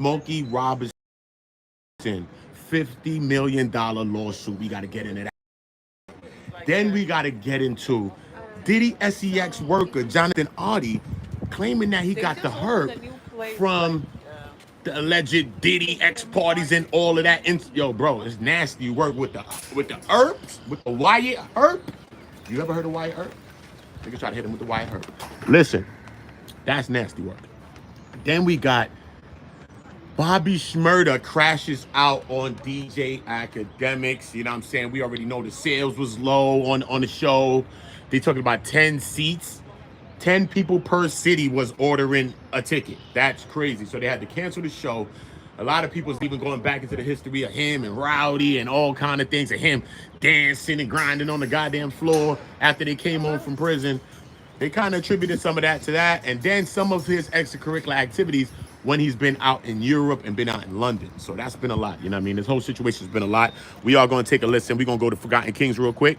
Smokey Robinson, $50 million lawsuit. We got to get into that. Then we got to get into Diddy S3X worker, Jonathan Oddi, claiming that he got the HERP from the alleged Diddy X parties and all of that. Yo, bro, it's nasty work with the herbs, with the Wyatt herp. You ever heard of Wyatt herp? Nigga try to hit him with the Wyatt herp. Listen, that's nasty work. Then we got Bobby Shmurda crashes out on DJ Akademiks. You know what I'm saying? We already know the sales was low on the show. They talking about 10 seats. 10 people per city was ordering a ticket. That's crazy. So they had to cancel the show. A lot of people's even going back into the history of him and Rowdy and all kind of things, of him dancing and grinding on the goddamn floor after they came home from prison. They kind of attributed some of that to that. And then some of his extracurricular activities when he's been out in Europe and been out in London. So that's been a lot. You know what I mean? This whole situation has been a lot. We are going to take a listen. We're going to go to Forgotten Kings real quick.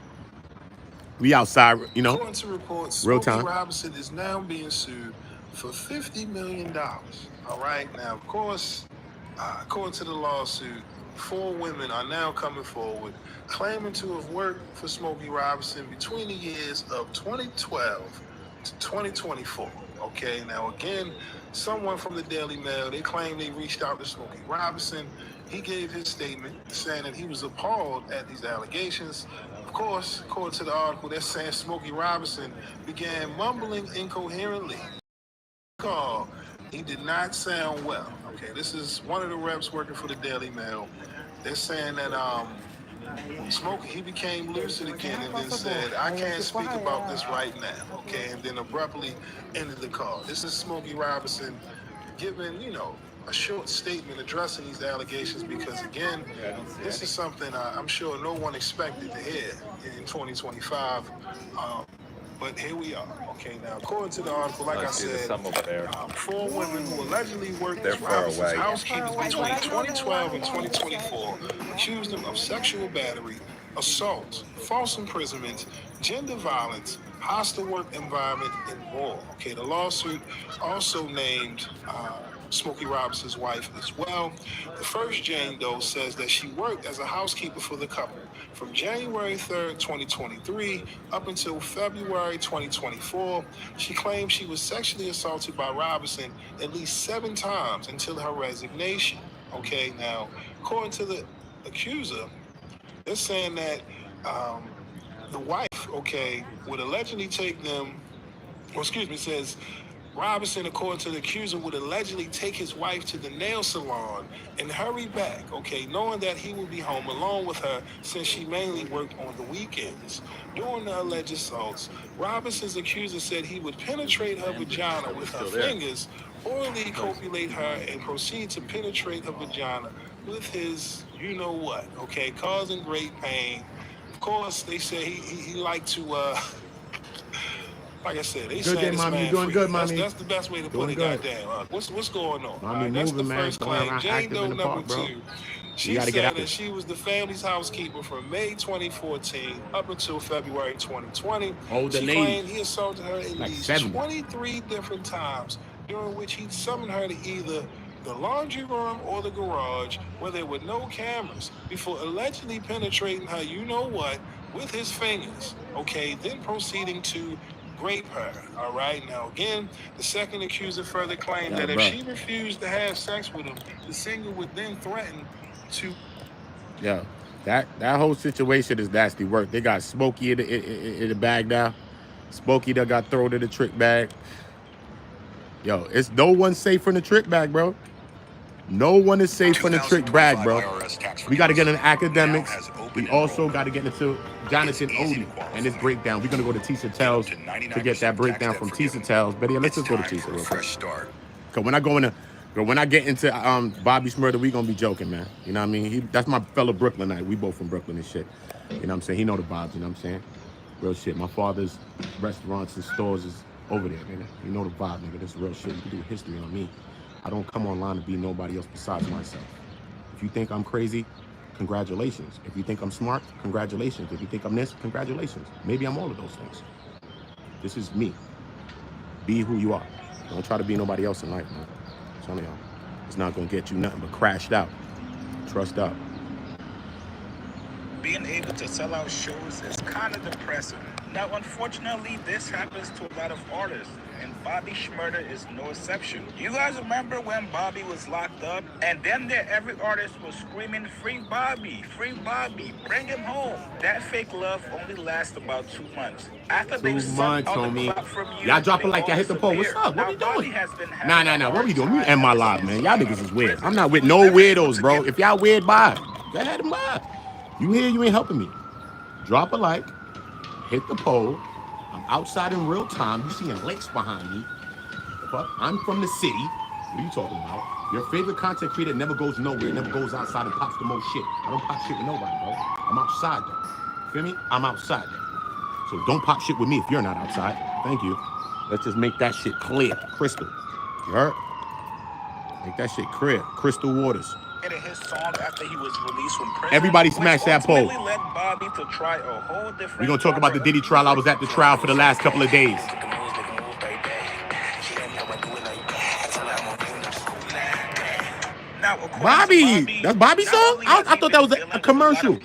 We outside, you know, according to reports, real Smokey time. Robinson is now being sued for $50 million. All right. Now, of course, according to the lawsuit, 4 women are now coming forward claiming to have worked for Smokey Robinson between the years of 2012 to 2024. Okay. Now, again, someone from the Daily Mail, they claim they reached out to Smokey Robinson. He gave his statement saying that he was appalled at these allegations. Of course, according to the article, they're saying Smokey Robinson began mumbling incoherently. He did not sound well. Okay, this is one of the reps working for the Daily Mail. They're saying that Smokey, he became lucid again and then said, "I can't speak about this right now." Okay, and then abruptly ended the call. This is Smokey Robinson giving, you know, a short statement addressing these allegations because, again, this is something I'm sure no one expected to hear in 2025. But here we are. Okay, now, according to the article, like I said, 4 women who allegedly worked as Robinson's housekeepers between 2012 and 2024 accused him of sexual battery, assault, false imprisonment, gender violence, hostile work environment, and more. Okay, the lawsuit also named Smokey Robinson's wife as well. The first Jane Doe says that she worked as a housekeeper for the couple from January 3rd, 2023 up until February 2024. She claimed she was sexually assaulted by Robinson at least 7 times until her resignation. Okay, now, according to the accuser, they're saying that the wife, okay, would allegedly take them, says Robinson, according to the accuser, would allegedly take his wife to the nail salon and hurry back, okay, knowing that he would be home alone with her since she mainly worked on the weekends. During the alleged assaults, Robinson's accuser said he would penetrate her vagina with her fingers, orally copulate her, and proceed to penetrate her vagina with his you-know-what, okay, causing great pain. Of course, they say he liked to, like I said, they say this mommy. man You doing free. good, mommy? That's the best way to put it. Good. Goddamn. What's going on? Mommy that's moving, the man. first Going claim. around Jane active Doe in the number park, bro. 2. She gotta said get out that she was the family's housekeeper from May 2014 up until February 2020. Older she lady. claimed he assaulted her at Like least 70. 23 different times, during which he summoned her to either the laundry room or the garage where there were no cameras before allegedly penetrating her you-know-what with his fingers, okay, then proceeding to rape her, all right? Now, again, the second accuser further claimed that if she refused to have sex with him, the singer would then threaten to... Yeah, that whole situation is nasty work. They got Smokey in the bag now. Smokey that got thrown in the trick bag. Yo, it's no one safe from the trick bag, bro. No one is safe from the trick bag, bro. We got to get into Akademiks. We also got to get into Jonathan Oddi and his breakdown. We're going to go to Tisa Tells to get that breakdown from Tisa Tells. But yeah, let's just go to Tisa real quick. Because when I get into Bobby Shmurda, we going to be joking, man. You know what I mean? That's my fellow Brooklynite. We both from Brooklyn and shit. You know what I'm saying? He know the vibes, you know what I'm saying? Real shit. My father's restaurants and stores is over there, nigga. You know the vibe, nigga. This is real shit. You can do history on me. I don't come online to be nobody else besides myself. If you think I'm crazy, congratulations. If you think I'm smart, congratulations. If you think I'm this, congratulations. Maybe I'm all of those things. This is me. Be who you are. Don't try to be nobody else in life, man. Some of y'all. It's not gonna get you nothing but crashed out. Trust out. Being able to sell out shows is kind of depressing. Now, unfortunately, this happens to a lot of artists, and Bobby Shmurda is no exception. You guys remember when Bobby was locked up, and then there every artist was screaming, free Bobby, bring him home. That fake love only lasts about 2 months. After they suck all the crap from you, y'all drop it like y'all hit the pole. What's up? What we doing? Nah. What we doing? We end my live, man. Y'all niggas is weird. I'm not with no weirdos, bro. If y'all weird, bye. Go ahead and bye. You here, you ain't helping me. Drop a like, hit the poll. I'm outside in real time. You seeing lakes behind me. But I'm from the city. What are you talking about? Your favorite content creator never goes nowhere, never goes outside and pops the most shit. I don't pop shit with nobody, bro. I'm outside though. Feel me? I'm outside though. So don't pop shit with me if you're not outside. Thank you. Let's just make that shit clear, crystal. You heard? Make that shit clear, crystal waters. His song after he was released from prison. Everybody smash that poll. Led Bobby to try a whole different. We're gonna talk about the Diddy trial. I was at the trial for the last couple of days. Now, Bobby, that's Bobby's song? I thought that was a commercial.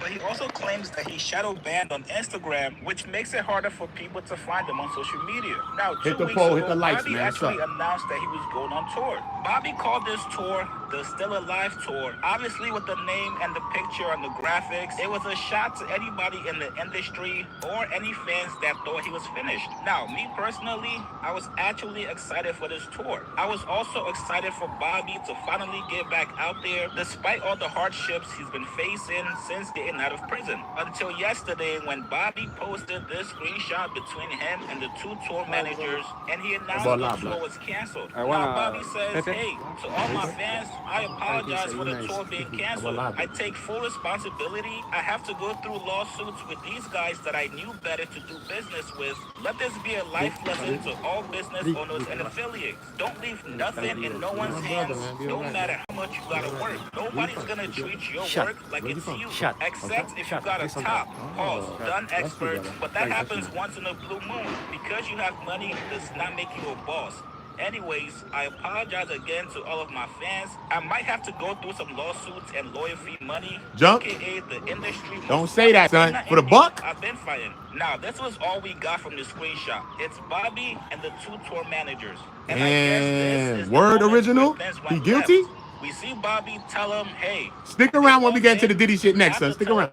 But he also claims that he shadow banned on Instagram, which makes it harder for people to find him on social media. Now, hit the poll, hit the likes, Bobby man. actually announced that he was going on tour. Bobby called this tour the Still Alive Tour. Obviously, with the name and the picture and the graphics, it was a shot to anybody in the industry or any fans that thought he was finished. Now, me personally, I was actually excited for this tour. I was also excited for Bobby to finally get back out there, despite all the hardships he's been facing since getting out of prison. Until yesterday, when Bobby posted this screenshot between him and the two tour managers, and he announced the tour was canceled. Now, Bobby says, hey, to all my fans, I apologize for the tour being canceled. I take full responsibility. I have to go through lawsuits with these guys that I knew better to do business with. Let this be a life lesson to all business owners and affiliates. Don't leave nothing in no one's hands, no matter how much you gotta work. Nobody's gonna treat your work like it's you, except if you got a top, pause, done expert, but that happens once in a blue moon. Because you have money does not make you a boss. Anyways, I apologize again to all of my fans. I might have to go through some lawsuits and lawyer fee money. Jump. AKA the industry. Don't say that, son. For the buck? I've been fighting. Now, this was all we got from the screenshot. It's Bobby and the two tour managers. And I guess this is word original? He guilty? Left. We see Bobby tell him, hey. Stick around when we get into the Diddy shit next, son. Stick around.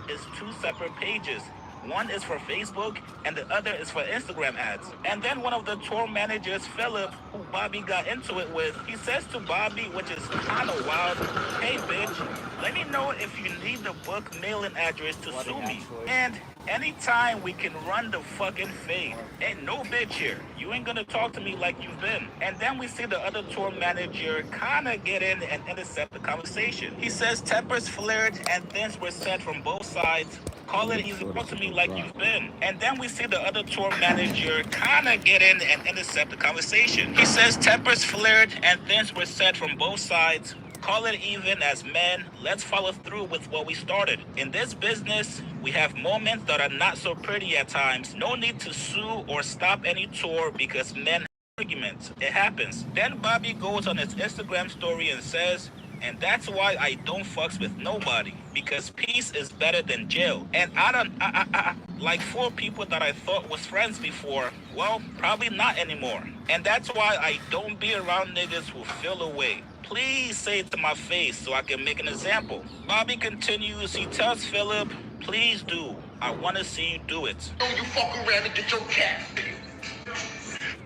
It's two separate pages. One is for Facebook, and the other is for Instagram ads. And then one of the tour managers, Philip, who Bobby got into it with, he says to Bobby, which is kind of wild, hey, bitch, let me know if you need the book mailing address to sue me. And anytime we can run the fucking fade. Ain't no bitch here. You ain't gonna talk to me like you've been. And then we see the other tour manager kind of get in and intercept the conversation. He says tempers flared and things were said from both sides. Call it easy, talk to me like you've been. And then we see the other tour manager kind of get in and intercept the conversation. He says tempers flared and things were said from both sides. Call it even as men. Let's follow through with what we started. In this business, we have moments that are not so pretty at times. No need to sue or stop any tour because men have arguments. It happens. Then Bobby goes on his Instagram story and says, and that's why I don't fucks with nobody, because peace is better than jail. And like 4 people that I thought was friends before, well, probably not anymore. And that's why I don't be around niggas who feel away. Please say it to my face so I can make an example. Bobby continues, he tells Philip, please do. I want to see you do it. You fuck around and get your cat.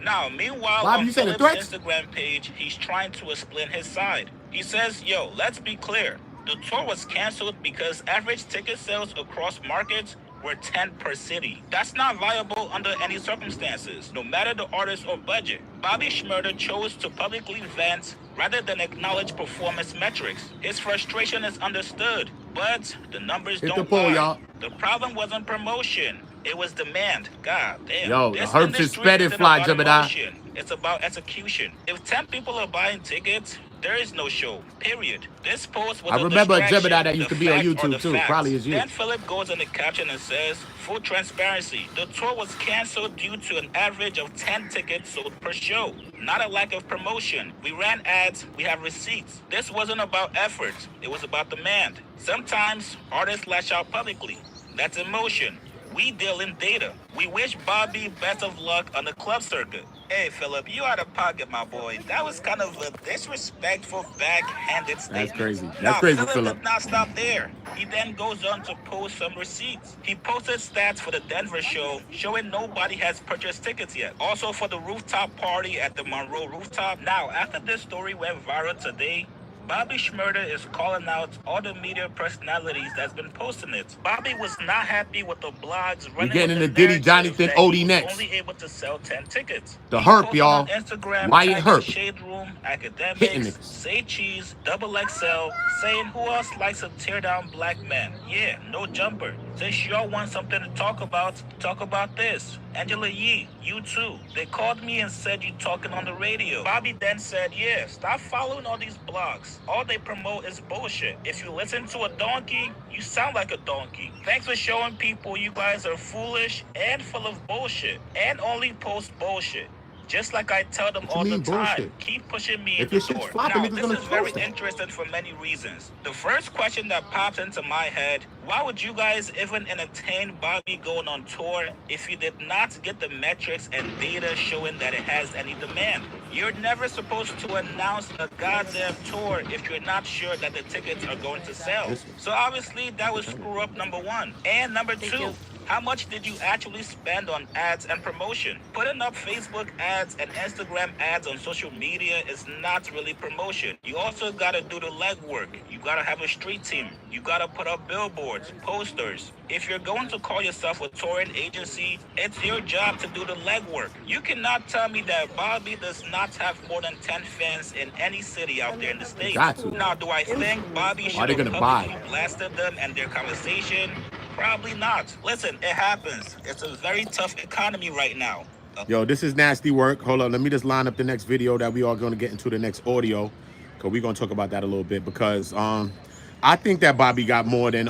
Now, meanwhile, Bobby, on Philip's Instagram page, he's trying to explain his side. He says, yo, let's be clear. The tour was canceled because average ticket sales across markets were 10 per city. That's not viable under any circumstances, no matter the artist or budget. Bobby Shmurda chose to publicly vent rather than acknowledge performance metrics. His frustration is understood, but the numbers don't lie. The problem wasn't promotion. It was demand. God damn. Yo, the HERP is spread fly, Jabba. It's about execution. If 10 people are buying tickets, There is no show, period. This post was I a remember a distraction. Gemini that used to be on The facts are YouTube the too. facts. Probably is you. Then Philip goes in the caption and says, full transparency, the tour was canceled due to an average of 10 tickets sold per show. Not a lack of promotion. We ran ads, we have receipts. This wasn't about effort, it was about demand. Sometimes artists lash out publicly. That's emotion. We deal in data. We wish Bobby best of luck on the club circuit. Hey, Philip, you out of pocket, my boy. That was kind of a disrespectful, backhanded statement. That's crazy. That's Now, crazy, Philip Philip. did not stop there. He then goes on to post some receipts. He posted stats for the Denver show, showing nobody has purchased tickets yet. Also for the rooftop party at the Monroe rooftop. Now, after this story went viral today, Bobby Shmurda is calling out all the media personalities that's been posting it. Bobby was not happy with the blogs running. We're getting with into the Diddy, narrative Jonathan that Oddi he was next. only able to sell 10 tickets. The He HERP, posted y'all. on Instagram, Wyatt tagging HERP. Shade Room, Hitting Akademiks, niggas. Say Cheese, Double XL, saying who else likes to tear down black men? Yeah, no jumper. Since y'all want something to talk about this. Angela Yee, you too. They called me and said you talking on the radio. Bobby then said, yeah, stop following all these blogs. All they promote is bullshit. If you listen to a donkey, you sound like a donkey. Thanks for showing people you guys are foolish and full of bullshit and only post bullshit. Just like I tell them all the time, keep pushing me in the door. Now, this is very interesting for many reasons. The first question that pops into my head, why would you guys even entertain Bobby going on tour if you did not get the metrics and data showing that it has any demand? You're never supposed to announce a goddamn tour if you're not sure that the tickets are going to sell. So obviously that was screw up number one. And number two, how much did you actually spend on ads and promotion? Putting up Facebook ads and Instagram ads on social media is not really promotion. You also gotta do the legwork. You gotta have a street team. You gotta put up billboards, posters. If you're going to call yourself a touring agency, it's your job to do the legwork. You cannot tell me that Bobby does not have more than 10 fans in any city out there in the States. Now, do I think Bobby should have publicly blasted them and their conversation? Probably not. Listen, it happens. It's a very tough economy right now. Yo, this is nasty work. Hold on, let me just line up the next video that we are going to get into the next audio, because we're going to talk about that a little bit, because I think that Bobby got more than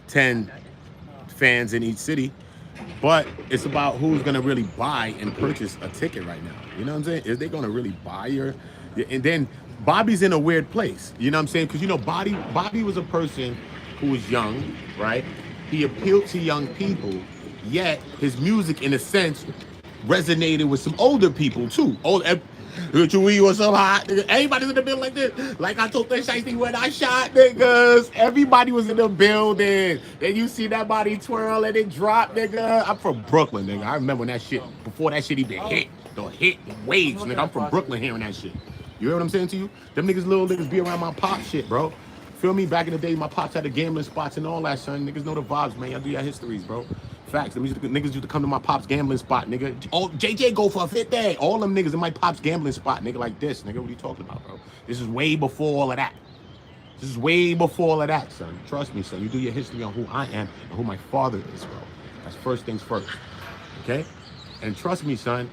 10 fans in each city, but it's about who's going to really buy and purchase a ticket right now. You know what I'm saying? Is they going to really buy your... And then Bobby's in a weird place. You know what I'm saying? Because, you know, Bobby was a person who was young, right? He appealed to young people, yet his music, in a sense, resonated with some older people too. What's up, hot? Everybody's in the building like this. Like I told that shiesty when I shot niggas. Everybody was in the building. Then you see that body twirl and it drop, nigga. I'm from Brooklyn, nigga. I remember when that shit, before that shit even hit. The waves, nigga. I'm from Brooklyn hearing that shit. You hear what I'm saying to you? Them niggas, little niggas be around my pop shit, bro. Feel me? Back in the day, my pops had the gambling spots and all that, son. Niggas know the vibes, man. Y'all do your histories, bro. Facts. Niggas used to come to my pops gambling spot, nigga. Oh, JJ go for a 50. All them niggas in my pops gambling spot, nigga, like this, nigga. What are you talking about, bro? This is way before all of that. This is way before all of that, son. Trust me, son. You do your history on who I am and who my father is, bro. That's first things first, okay? And trust me, son.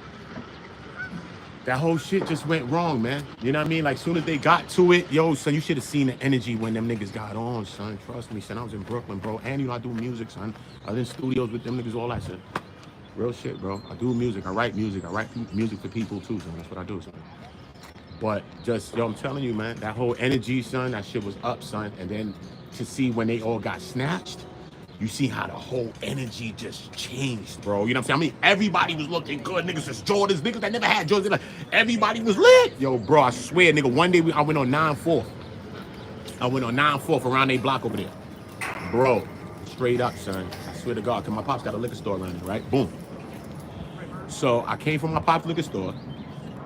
That whole shit just went wrong, man. You know what I mean? Like, soon as they got to it, yo, son, you should have seen the energy when them niggas got on, son. Trust me, son. I was in Brooklyn, bro. And, you know, I do music, son. I was in studios with them niggas, all that shit. Real shit, bro. I do music. I write music. I write music for people, too, son. That's what I do, son. But just, yo, I'm telling you, man, that whole energy, son, that shit was up, son. And then to see when they all got snatched, you see how the whole energy just changed, bro. You know what I'm saying? I mean, everybody was looking good. Niggas was Jordans. Niggas that never had Jordans. Like, everybody was lit. Yo, bro, I swear, nigga, one day I went on 9-4. I went on 9-4 around their block over there. Bro, straight up, son. I swear to God, because my pops got a liquor store around there, right? Boom. So I came from my pop's liquor store,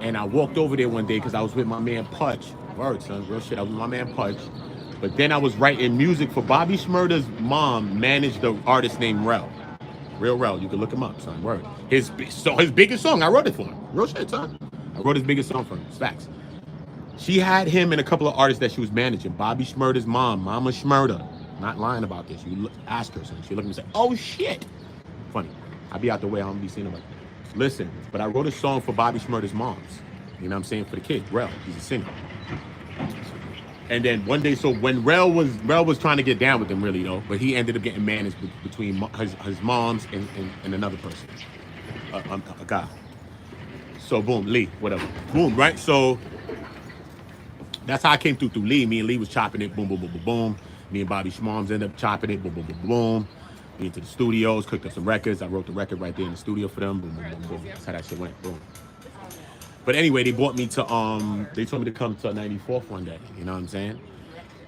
and I walked over there one day because I was with my man Pudge. Word, son, real shit. I was with my man Pudge. But then I was writing music for Bobby Shmurda's mom, managed the artist named Rel. Real Rel. You can look him up, son. Word. His biggest song, I wrote it for him. Real shit, son. I wrote his biggest song for him. It's facts. She had him and a couple of artists that she was managing. Bobby Shmurda's mom, Mama Shmurda. Not lying about this. You ask her, son. She look at me and say, oh, shit. Funny. I be out the way. I don't be seeing nobody. Listen, but I wrote a song for Bobby Shmurda's moms. You know what I'm saying? For the kid, Rel. He's a singer. And then one day, so when Rel was trying to get down with him, really though, but he ended up getting managed between his mom's and another person, a guy. So boom, Lee, whatever, boom, right? So that's how I came through Lee. Me and Lee was chopping it, boom, boom, boom, boom, boom. Me and Bobby Shmurda ended up chopping it, boom, boom, boom, boom, boom. We into the studios, cooked up some records. I wrote the record right there in the studio for them, boom, boom, boom, boom. That's how that shit went, boom. But anyway, they brought me to they told me to come to 94th one day. You know what I'm saying?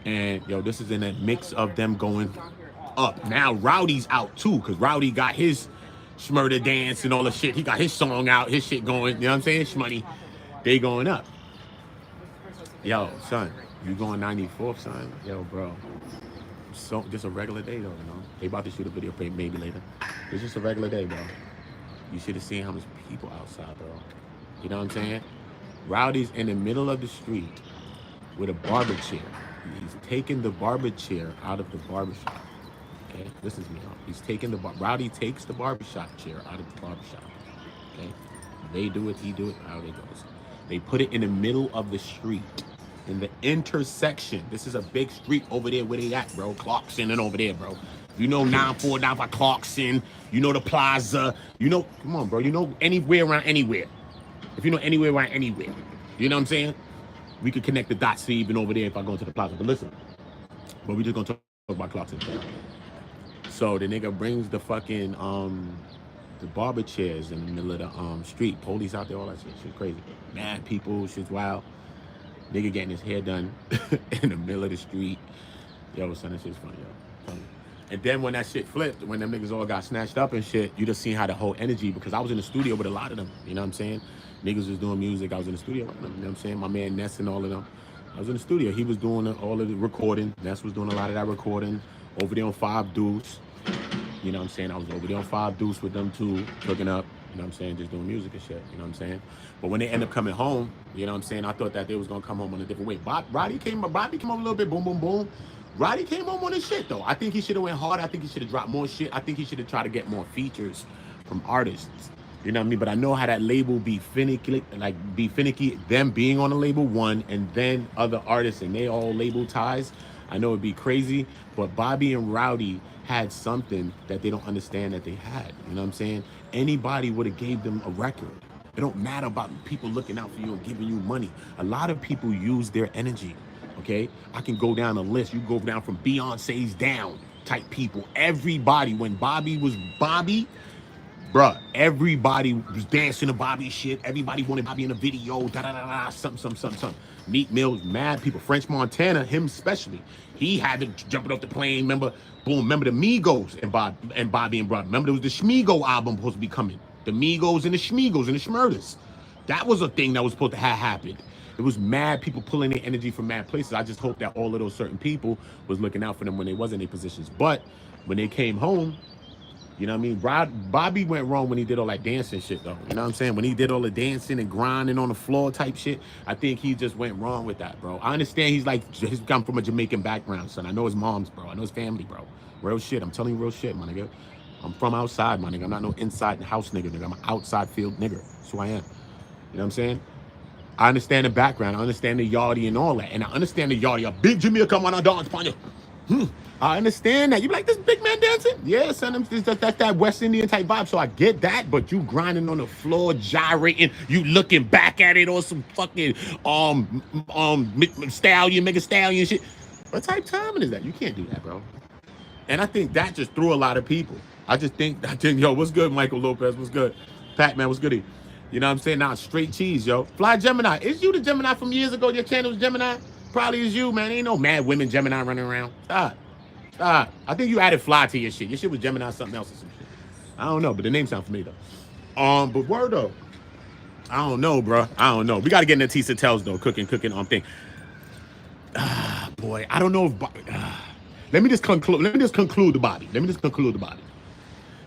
And yo, this is in a mix of them going up. Now Rowdy's out too, cause Rowdy got his Shmurda dance and all the shit. He got his song out, his shit going. You know what I'm saying? Shmoney, they going up. Yo, son, you going 94th, son? Yo, bro. So just a regular day though, you know. They about to shoot a video maybe later. It's just a regular day, bro. You should have seen how much people outside, bro. You know what I'm saying? Rowdy's in the middle of the street with a barber chair. He's taking the barber chair out of the barbershop. Okay, listen to me. He's taking Rowdy takes the barbershop chair out of the barbershop. Okay, they do it, he do it, how it goes. They put it in the middle of the street, in the intersection. This is a big street over there where they at, bro. Clarkson and over there, bro. You know 9495 Clarkson. You know the plaza. You know, come on, bro. You know anywhere around anywhere. If you know anywhere around anywhere, you know what I'm saying? We could connect the dots to even over there if I go into the plaza. But listen, but we just gonna talk about Clarkson. So the nigga brings the fucking the barber chairs in the middle of the street. Police out there, all that shit. Shit's crazy. Mad people, shit's wild. Nigga getting his hair done in the middle of the street. Yo, son, that shit's funny, yo. Funny. And then when that shit flipped, when them niggas all got snatched up and shit, you just seen how the whole energy, because I was in the studio with a lot of them, you know what I'm saying? Niggas was doing music, I was in the studio with them, you know what I'm saying? My man Ness and all of them. I was in the studio, he was doing all of the recording. Ness was doing a lot of that recording. Over there on 5 Deuce, you know what I'm saying? I was over there on 5 Deuce with them too, cooking up, you know what I'm saying? Just doing music and shit, you know what I'm saying? But when they end up coming home, you know what I'm saying? I thought that they was gonna come home on a different way. Bobby came up a little bit, boom, boom, boom. Roddy came home on his shit though. I think he should have went hard. I think he should have dropped more shit. I think he should have tried to get more features from artists. You know what I mean? But I know how that label be finicky, them being on the label one and then other artists and they all label ties. I know it'd be crazy, but Bobby and Rowdy had something that they don't understand that they had. You know what I'm saying? Anybody would have gave them a record. It don't matter about people looking out for you and giving you money. A lot of people use their energy. Okay, I can go down a list. You go down from Beyonce's down type people. Everybody, when Bobby was Bobby, bruh, everybody was dancing to Bobby shit. Everybody wanted Bobby in a video. Da da da da. Something. Meek Mill's mad people. French Montana, him especially. He had to jump off the plane. Remember, boom. Remember the Migos and Bobby and Brother. Remember there was the Schmigo album supposed to be coming. The Migos and the Schmigos and the Shmurdas. That was a thing that was supposed to have happened. It was mad people pulling their energy from mad places. I just hope that all of those certain people was looking out for them when they was in their positions. But when they came home, you know what I mean? Bobby went wrong when he did all that dancing shit, though. You know what I'm saying? When he did all the dancing and grinding on the floor type shit, I think he just went wrong with that, bro. I understand he's come from a Jamaican background, son. I know his mom's, bro. I know his family, bro. Real shit. I'm telling you real shit, my nigga. I'm from outside, my nigga. I'm not no inside house nigga, nigga. I'm an outside field nigga. That's who I am. You know what I'm saying? I understand the background. I understand the yardie and all that. And I understand the yardie. A big Jamaican come on a dance, panya. I understand that. You be like, this big man dancing? Yeah, son, that's that West Indian type vibe. So I get that, but you grinding on the floor, gyrating, you looking back at it on some fucking Mega Stallion shit. What type of timing is that? You can't do that, bro. And I think that just threw a lot of people. I think, yo, what's good, Michael Lopez? What's good? Pac-Man, what's good? You know what I'm saying? Now, straight cheese, yo. Fly Gemini. Is you the Gemini from years ago? Your channel was Gemini? Probably is you, man. Ain't no mad women Gemini running around. Stop. I think you added Fly to your shit. Your shit was Gemini something else or some shit. I don't know, but the name sounds familiar, though. But word, though. I don't know, bro. I don't know. We got to get into Tisa Tells, though. Cooking thing. Boy, I don't know if... Let me just conclude the Bobby.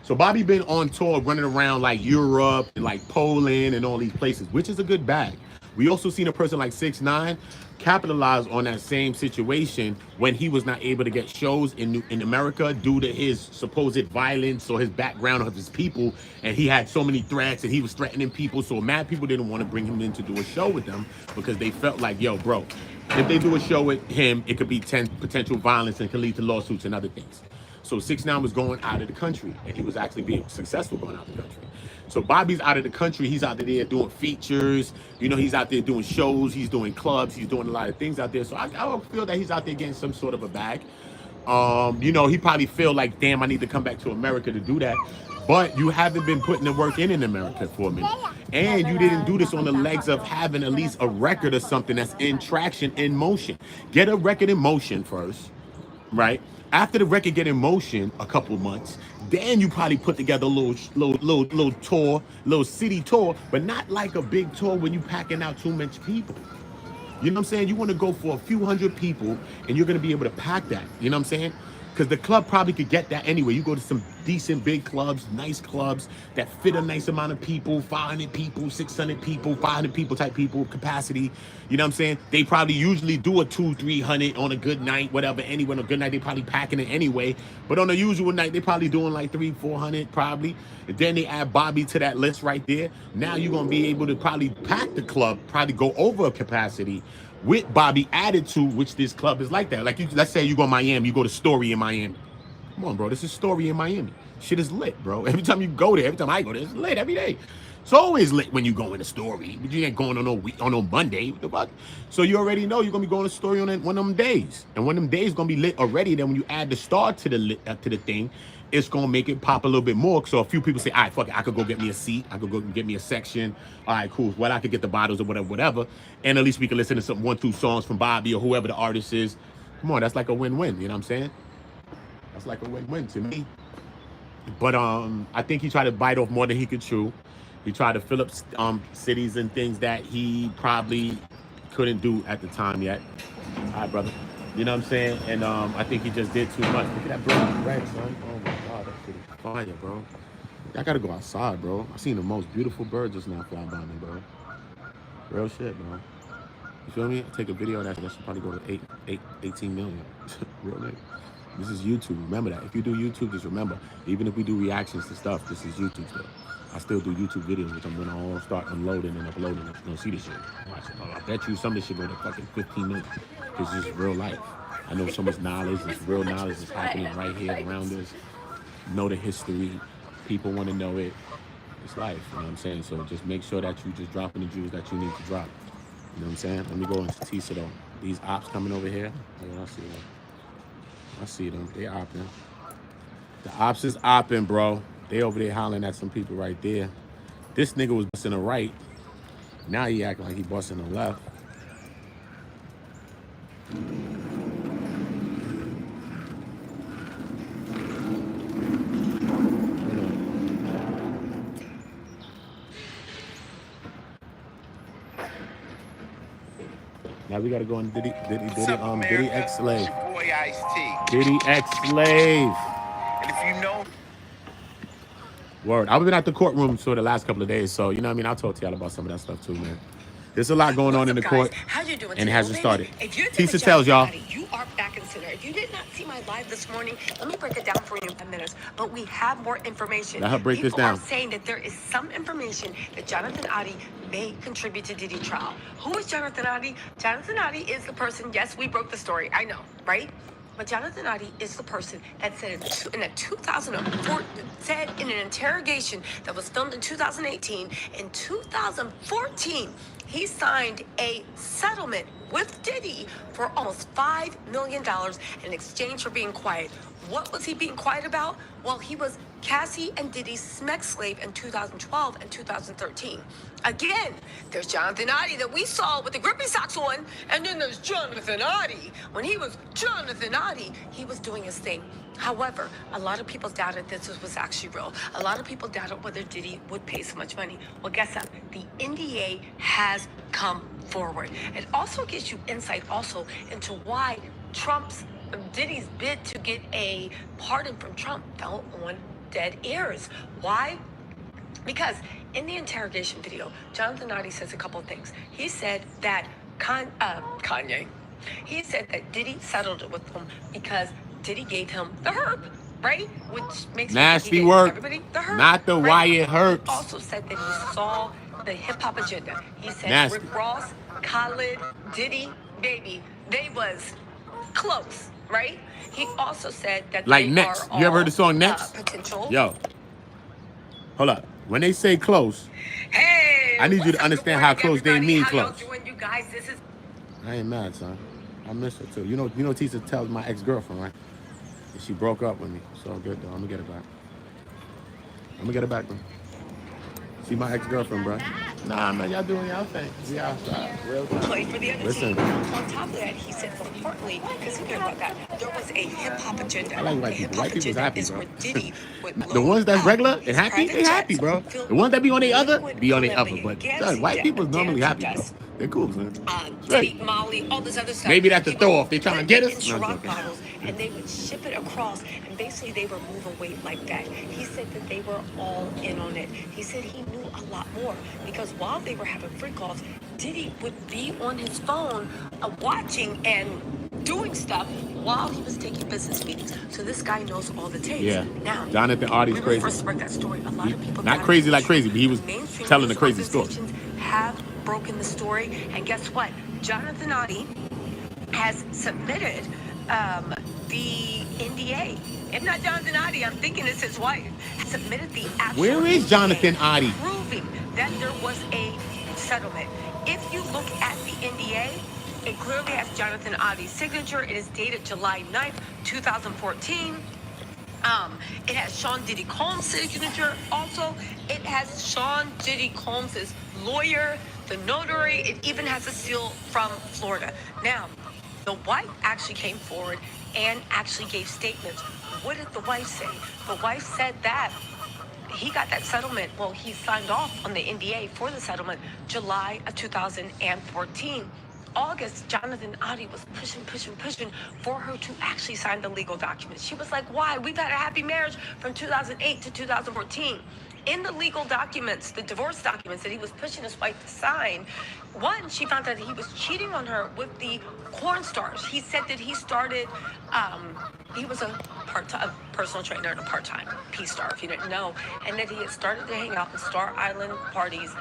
So Bobby been on tour running around like Europe and like Poland and all these places, which is a good bag. We also seen a person like 6ix9ine capitalize on that same situation when he was not able to get shows in America due to his supposed violence or his background of his people. And he had so many threats and he was threatening people. So mad people didn't want to bring him in to do a show with them because they felt like, yo, bro, if they do a show with him, it could be potential violence and can lead to lawsuits and other things. So 6ix9ine was going out of the country, and he was actually being successful going out of the country. So Bobby's out of the country. He's out there doing features. You know, he's out there doing shows. He's doing clubs. He's doing a lot of things out there. So I would feel that he's out there getting some sort of a bag. You know, he probably feel like, damn, I need to come back to America to do that. But you haven't been putting the work in America for a minute. And you didn't do this on the legs of having at least a record or something that's in traction, in motion. Get a record in motion first, right? After the record get in motion a couple months, then you probably put together a little tour, little city tour, but not like a big tour when you packing out too much people. You know what I'm saying? You want to go for a few hundred people, and you're going to be able to pack that. You know what I'm saying? Because the club probably could get that anyway. You go to some decent big clubs, nice clubs that fit a nice amount of people, 500 people, 600 people, 500 people type people capacity. You know what I'm saying? They probably usually do a 200-300 on a good night, whatever. Anyway, on a good night, they probably packing it anyway. But on a usual night, they probably doing like 300-400 probably. And then they add Bobby to that list right there. Now you're going to be able to probably pack the club, probably go over a capacity with Bobby added to, which this club is like that. Like, let's say you go to Miami, you go to Story in Miami. Come on, bro, this is Story in Miami. Shit is lit, bro. Every time you go there, every time I go there, it's lit every day. It's always lit when you go in a Story. But you ain't going on no Monday. What the fuck? So you already know you're gonna be going to Story on one of them days. And one of them days gonna be lit already. Then when you add the star to the thing, it's gonna make it pop a little bit more. So a few people say, all right, fuck it, I could go get me a seat, I could go get me a section. All right, cool. Well, I could get the bottles or whatever. And at least we can listen to some 1-2 songs from Bobby or whoever the artist is. Come on, that's like a win-win, you know what I'm saying? That's like a win-win to me. But I think he tried to bite off more than he could chew. He tried to fill up cities and things that he probably couldn't do at the time yet. All right, brother. You know what I'm saying? And I think he just did too much. Look at that bird red, son. Oh my God, that shit is fire, bro. I gotta go outside, bro. I seen the most beautiful bird just now fly by me, bro. Real shit, bro. You feel me? Take a video of that. That should probably go to 18 million. Real nigga. This is YouTube. Remember that. If you do YouTube, just remember, even if we do reactions to stuff, this is YouTube still. I still do YouTube videos, which I'm gonna all start unloading and uploading. You're gonna see this shit. Watch it. I bet you some of this shit go to fucking 15 minutes. It's just real life. I know so much knowledge. This real knowledge is happening right here around us. Know the history. People want to know it. It's life. You know what I'm saying? So just make sure that you just dropping the jewels that you need to drop. You know what I'm saying? Let me go into Tisa though. These ops coming over here. Oh, I see them. I see them. They opping. The ops is opping, bro. They over there hollering at some people right there. This nigga was busting the right. Now he acting like he busting the left. Now we gotta go on Diddy X Slave. Diddy X Slave. And if you know. Word. I've been at the courtroom for the last couple of days, so you know what I mean? I'll talk to y'all about some of that stuff too, man. There's a lot going on in the court, and it hasn't started. Tisa tells y'all. You are back in center. If you did not see my live this morning, let me break it down for you in 10 minutes. But we have more information. Let her break this down. People are saying that there is some information that Jonathan Oddi may contribute to Diddy trial. Who is Jonathan Oddi? Jonathan Oddi is the person. Yes, we broke the story. I know, right? But Jonathan Oddi is the person that said in 2004, said in an interrogation that was filmed in 2018, in 2014, he signed a settlement with Diddy for almost $5 million in exchange for being quiet. What was he being quiet about? Well, he was Cassie and Diddy's SMEC slave in 2012 and 2013. Again, there's Jonathan Oddi that we saw with the grippy socks on, and then there's Jonathan Oddi. When he was Jonathan Oddi, he was doing his thing. However, a lot of people doubted this was actually real. A lot of people doubted whether Diddy would pay so much money. Well, guess what? The NDA has come forward. It also gives you insight also into why Diddy's bid to get a pardon from Trump fell on dead ears. Why? Because in the interrogation video, Jonathan Oddi says a couple of things. He said that Kanye, he said that Diddy settled it with him because Diddy gave him the HERP, right? Which makes nasty work. Everybody the HERP, not the right? Wyatt Herbs. He also said that he saw the hip hop agenda. He said nasty. Rick Ross, Khaled, Diddy baby, they was close, right? He also said that Like they Next. are You ever heard the all, song Next? potential. Yo, hold up. When they say close, Hey, I need you what's to up? Good understand how morning, close they everybody. mean How y'all close. doing, you guys? This is I ain't mad, son. I miss her too. You know Tisa tells my ex-girlfriend, right? And she broke up with me. So good though. I'm gonna get it back. I'm gonna get it back, though. See my ex-girlfriend, bro. Nah, man, y'all doing y'all thing. We outside. Real play time. for the other Listen, team. On top of that, he said, more importantly, because he cared about that, there was a hip-hop agenda. I like The white people. hip-hop White people's agenda happy, is bro. where Diddy would The load ones that's up regular and his happy, they private happy, jets bro. filled The ones that be on with the other, liquid be on the other. Colombian But gassy white people's normally happy, bro. dust. They're cool, man. Diddy, Right. Molly, all this other stuff. Maybe that's the He throw would off. They trying to put get it us? in No, I'm Ciroc joking. bottles, and they would ship it across, and basically they were moving weight like that. He said that they were all in on it. He said he knew a lot more because while they were having freak offs, Diddy would be on his phone watching and doing stuff while he was taking business meetings. So this guy knows all the tapes. Yeah. Now, Jonathan Oddi's we were crazy. first to break that story. A lot of people Not got crazy it like true. crazy, but he was The mainstream telling the news crazy story. organizations have broken the story, and guess what? Jonathan Oddi has submitted the NDA. If not Jonathan Oddi, I'm thinking it's his wife. Submitted the actual Where is NDA, Jonathan Oddi? proving that there was a settlement. If you look at the NDA, it clearly has Jonathan Oddi's signature. It is dated July 9th, 2014. It has Sean Diddy Combs' signature. Also, it has Sean Diddy Combs' lawyer, the notary. It even has a seal from Florida. Now, the wife actually came forward and actually gave statements. What did the wife say? The wife said that he got that settlement. Well, he signed off on the NDA for the settlement July of 2014. August, Jonathan Oddi was pushing for her to actually sign the legal documents. She was like, why? We've had a happy marriage from 2008 to 2014. In the legal documents, the divorce documents that he was pushing his wife to sign, one, she found out that he was cheating on her with the corn stars. He said that he started, he was a part-time personal trainer and a part-time P-star, if you didn't know, and that he had started to hang out in Star Island parties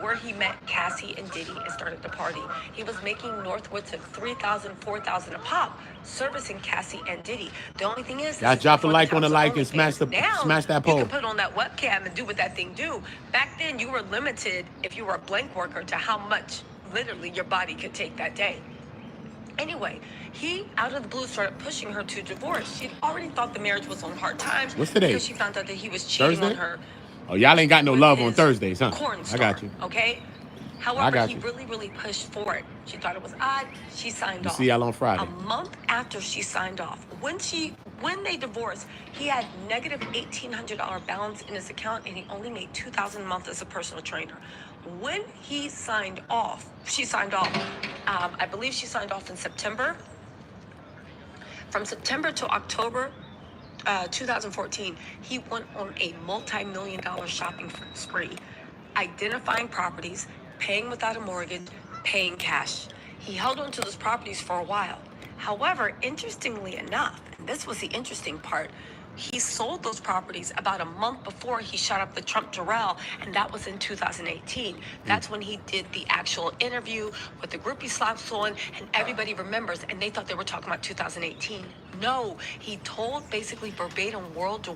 where he met Cassie and Diddy and started the party. He was making northwards of $3,000, $4,000 a pop, servicing Cassie and Diddy. The only thing is, Y'all drop a like on the like and smash smash that poll. You can put on that webcam and do what that thing do. Back then, you were limited if you were a blank worker to how much literally your body could take that day. Anyway, he, out of the blue, started pushing her to divorce. She'd already thought the marriage was on hard times. What's today? Because she found out that he was cheating Thursday? on her. Oh, y'all ain't got no love on his Thursdays, huh? corn star, I got you. Okay? I However, got he you. really pushed for it. She thought it was odd. She signed off. See y'all on Friday. A month after she signed off, when they divorced, he had negative $1,800 balance in his account, and he only made $2,000 a month as a personal trainer. When he signed off, she signed off. I believe she signed off in September. From September to October 2014, he went on a multi-million-dollar shopping spree, identifying properties, paying without a mortgage, paying cash. He held on to those properties for a while. However, interestingly enough, and this was the interesting part, he sold those properties about a month before he shot up the Trump Jarrell, and that was in 2018. That's when he did the actual interview with the groupie slaps on, and everybody remembers, and they thought they were talking about 2018. No, he told basically verbatim, word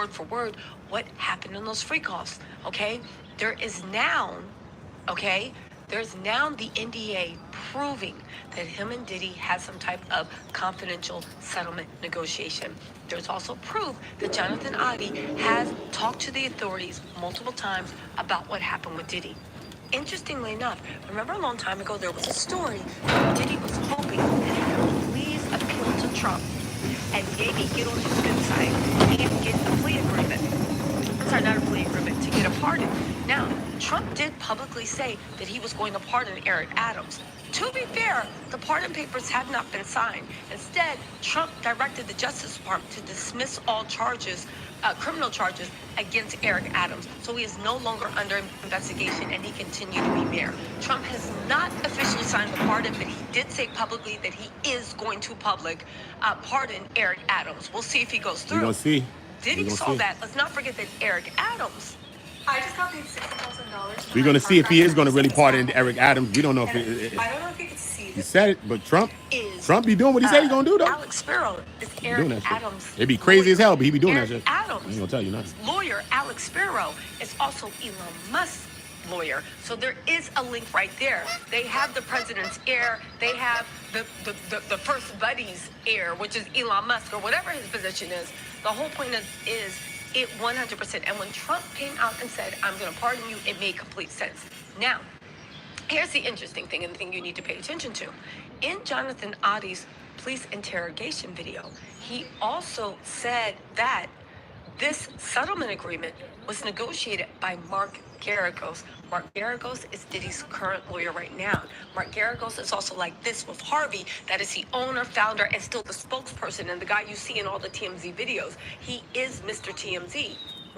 for word, what happened in those freak-offs, okay? There's now the NDA proving that him and Diddy had some type of confidential settlement negotiation. There's also proof that Jonathan Oddi has talked to the authorities multiple times about what happened with Diddy. Interestingly enough, remember a long time ago there was a story where Diddy was hoping that he would please appeal to Trump and maybe get on his good side and get a plea agreement. Sorry, not a plea agreement, to get a pardon. Now, Trump did publicly say that he was going to pardon Eric Adams. To be fair, the pardon papers had not been signed. Instead, Trump directed the Justice Department to dismiss all charges, criminal charges against Eric Adams. So he is no longer under investigation and he continued to be mayor. Trump has not officially signed the pardon, but he did say publicly that he is going to pardon Eric Adams. We'll see if he goes through. We're gonna see. Diddy saw that. Let's not forget that Eric Adams. I just got paid $60,000. We're gonna see if he is gonna really pardon Eric Adams. We don't know if I don't know if you could see He said it, but Trump is be doing what he said he's gonna do though. Alex Sparrow is Eric Adams. It'd be crazy as hell, but he be doing Eric that shit. Adams. I ain't gonna tell you nothing. Lawyer Alex Sparrow is also Elon Musk's lawyer. So there is a link right there. They have the president's heir. They have the first buddy's heir, which is Elon Musk or whatever his position is. The whole point is it 100%. And when Trump came out and said, I'm going to pardon you, it made complete sense. Now, here's the interesting thing and the thing you need to pay attention to. In Jonathan Oddi's police interrogation video, he also said that this settlement agreement was negotiated by Mark Geragos. Mark Geragos is Diddy's current lawyer right now. Mark Geragos is also like this with Harvey, that is the owner, founder, and still the spokesperson, and the guy you see in all the TMZ videos. He is Mr. TMZ.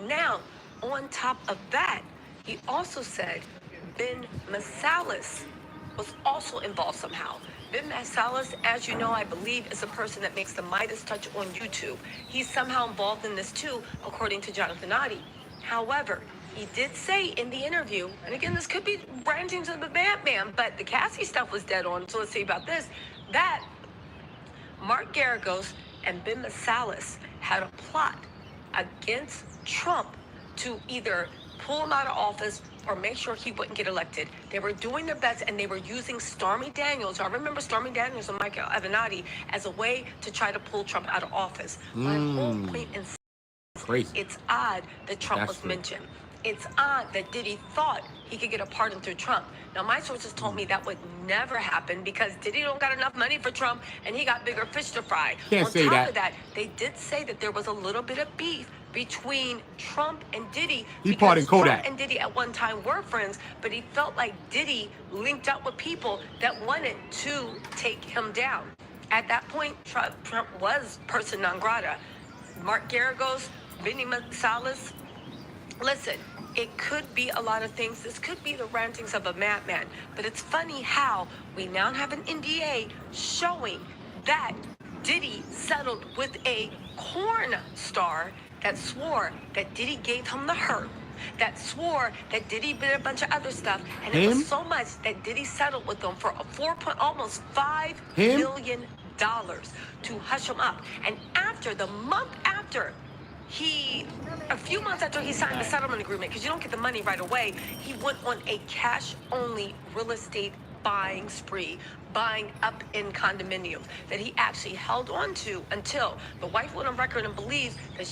Now, on top of that, he also said Ben Masalis was also involved somehow. Ben Masalis, as you know, I believe, is the person that makes the Midas touch on YouTube. He's somehow involved in this too, according to Jonathan Oddi. However, he did say in the interview, and again, this could be ranting to the Batman, but the Cassie stuff was dead on, so let's see about this, that Mark Geragos and Ben Masalis had a plot against Trump to either pull him out of office or make sure he wouldn't get elected. They were doing their best, and they were using Stormy Daniels. I remember Stormy Daniels and Michael Avenatti as a way to try to pull Trump out of office. My whole point in Crazy. It's odd that Trump was mentioned. It's odd that Diddy thought he could get a pardon through Trump. Now, my sources told me that would never happen because Diddy don't got enough money for Trump, and he got bigger fish to fry. Can't say that. On top of that, they did say that there was a little bit of beef between Trump and Diddy. He pardoned Kodak. Trump and Diddy at one time were friends, but he felt like Diddy linked up with people that wanted to take him down. At that point, Trump was person non grata. Mark Geragos, Benny Masalis. Listen, it could be a lot of things. This could be the rantings of a madman. But it's funny how we now have an NDA showing that Diddy settled with a porn star that swore that Diddy gave him the HERP, that swore that Diddy did a bunch of other stuff, and it was so much that Diddy settled with them for almost $5 million to hush him up. And after the month after a few months after he signed the settlement agreement, because you don't get the money right away, he went on a cash-only real estate buying spree, buying up in condominiums that he actually held on to until the wife went on record and believes that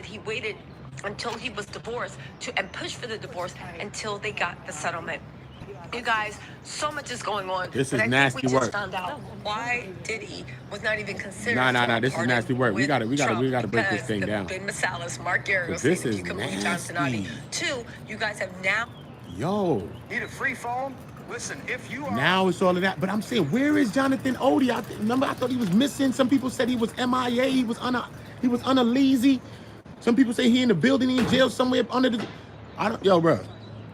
he waited until he was divorced and pushed for the divorce until they got the settlement. You guys, so much is going on. This is nasty we work. just found out why Diddy was not even considered. Nah. This is nasty work. We gotta break this thing down. Ben Masalis, Mark Geragos, this is nasty. Two, you guys have now. Yo. Need a free phone? Listen, if you are. Now it's all of that. But I'm saying, where is Jonathan Oddi? Remember, I thought he was missing. Some people said he was MIA. He was on a lazy. Some people say he in the building, he in jail somewhere under the. Yo, bro.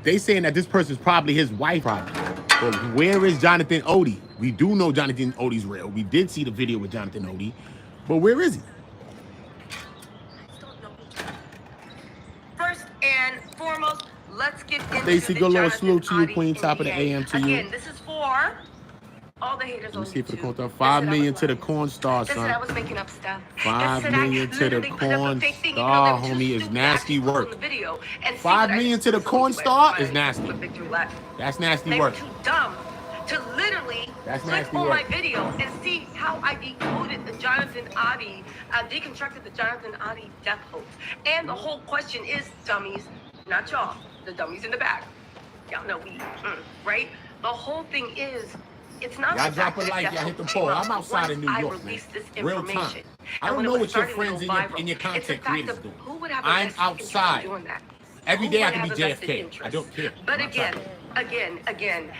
They saying that this person's probably his wife. But where is Jonathan Oddi? We do know Jonathan Oddi's real. We did see the video with Jonathan Oddi. But where is he? First and foremost, let's get into Stacey, the go little Jonathan salute to you, Oddi Queen. Top of the NDA. AM to you. Again, this is for all the haters on Let me see for the YouTube. corn star. They 5 said I million was to the lying. corn star, They said son. I was making up stuff. 5 They said I million to the literally put up a corn fake thing, star, they were too homie, is stupid to nasty actually put work. on the video and see 5 what I million did. to the So corn anyway, star is my nasty. victory lap. That's nasty They work. were too dumb to literally That's click nasty on work. my video and see how I decoded the Jonathan Oddi, deconstructed the Jonathan Oddi death hoax. And the whole question is, dummies, not y'all, the dummies in the back. Y'all know we, right? The whole thing is, it's not Y'all the drop fact a that like, death y'all hit the hoax poll. came up I'm outside in New once York, I released man. this Real information. time. I And don't when know it was what your starting to friends go and viral, your it's the content fact creators of do. who would have a I'm vested interest in outside. doing that? Every Who day I would can be have a vested JFK. interest? I don't care. But I'm again,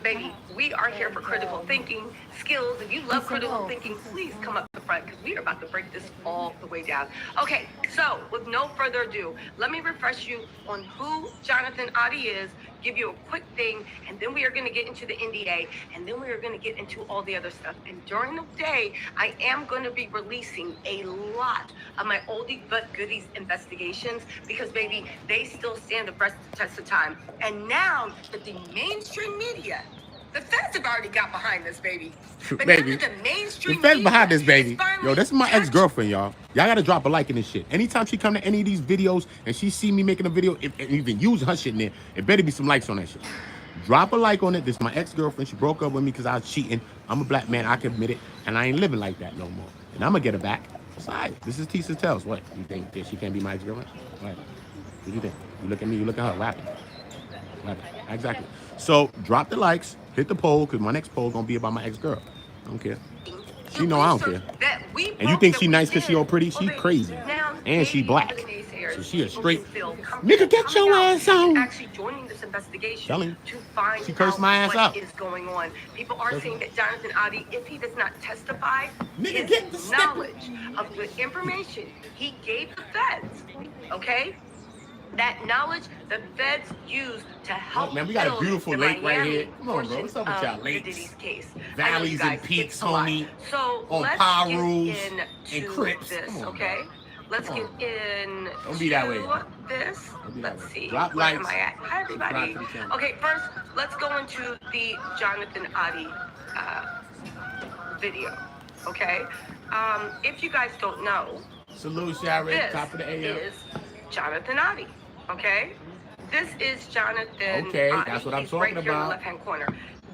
baby, we are here for critical thinking skills. If you love critical thinking, please come up the front because we are about to break this all the way down. Okay, so with no further ado, let me refresh you on who Jonathan Oddi is, give you a quick thing, and then we are going to get into the NDA, and then we are going to get into all the other stuff. And during the day, I am going to be releasing a lot of my oldie but goodies investigations because, baby, they still stand the test of time. And now that the mainstream media The feds have already got behind this, baby. But Baby. none of the mainstream The feds behind media this, baby. is finally Yo, this is my catching- ex-girlfriend, y'all. Y'all gotta drop a like in this shit. Anytime she come to any of these videos and she see me making a video, if even using her shit in there, it better be some likes on that shit. Drop a like on it. This is my ex-girlfriend. She broke up with me because I was cheating. I'm a black man. I can admit it. And I ain't living like that no more. And I'm gonna get her back. It's all right. This is Tisa Tells. What? You think that she can't be my ex-girlfriend? What? What do you think? You look at me, you look at her. What happened? What happened? Exactly. So drop the likes, hit the poll, because my next poll gonna be about my ex-girl. I don't care. She know I don't care. And you think she nice because she all pretty? She crazy. And she black. So she a straight nigga, get your ass on. Actually joining this investigation to find she cursed my ass out out. what is going on. People are saying that Jonathan Oddi, if he does not testify, Nigga, get the his knowledge of the information he gave the feds, okay? That knowledge the feds use to help. Look, man, we got a beautiful lake right here. Come on, bro. What's up with y'all Diddy's lakes? case. Valleys and peaks, homie. So on let's power get rules into and crips. this, Come on, okay? Let's get in. Don't be that way. This. Let's see. Drop Where likes. am I at? Hi, everybody. Okay, first, let's go into the Jonathan Oddi video. Okay. If you guys don't know, salute, Sharon. this Top of the AM. is Jonathan Oddi. Okay. This is Jonathan. Okay, Oddi. that's what I'm He's talking right here in the about. left-hand corner.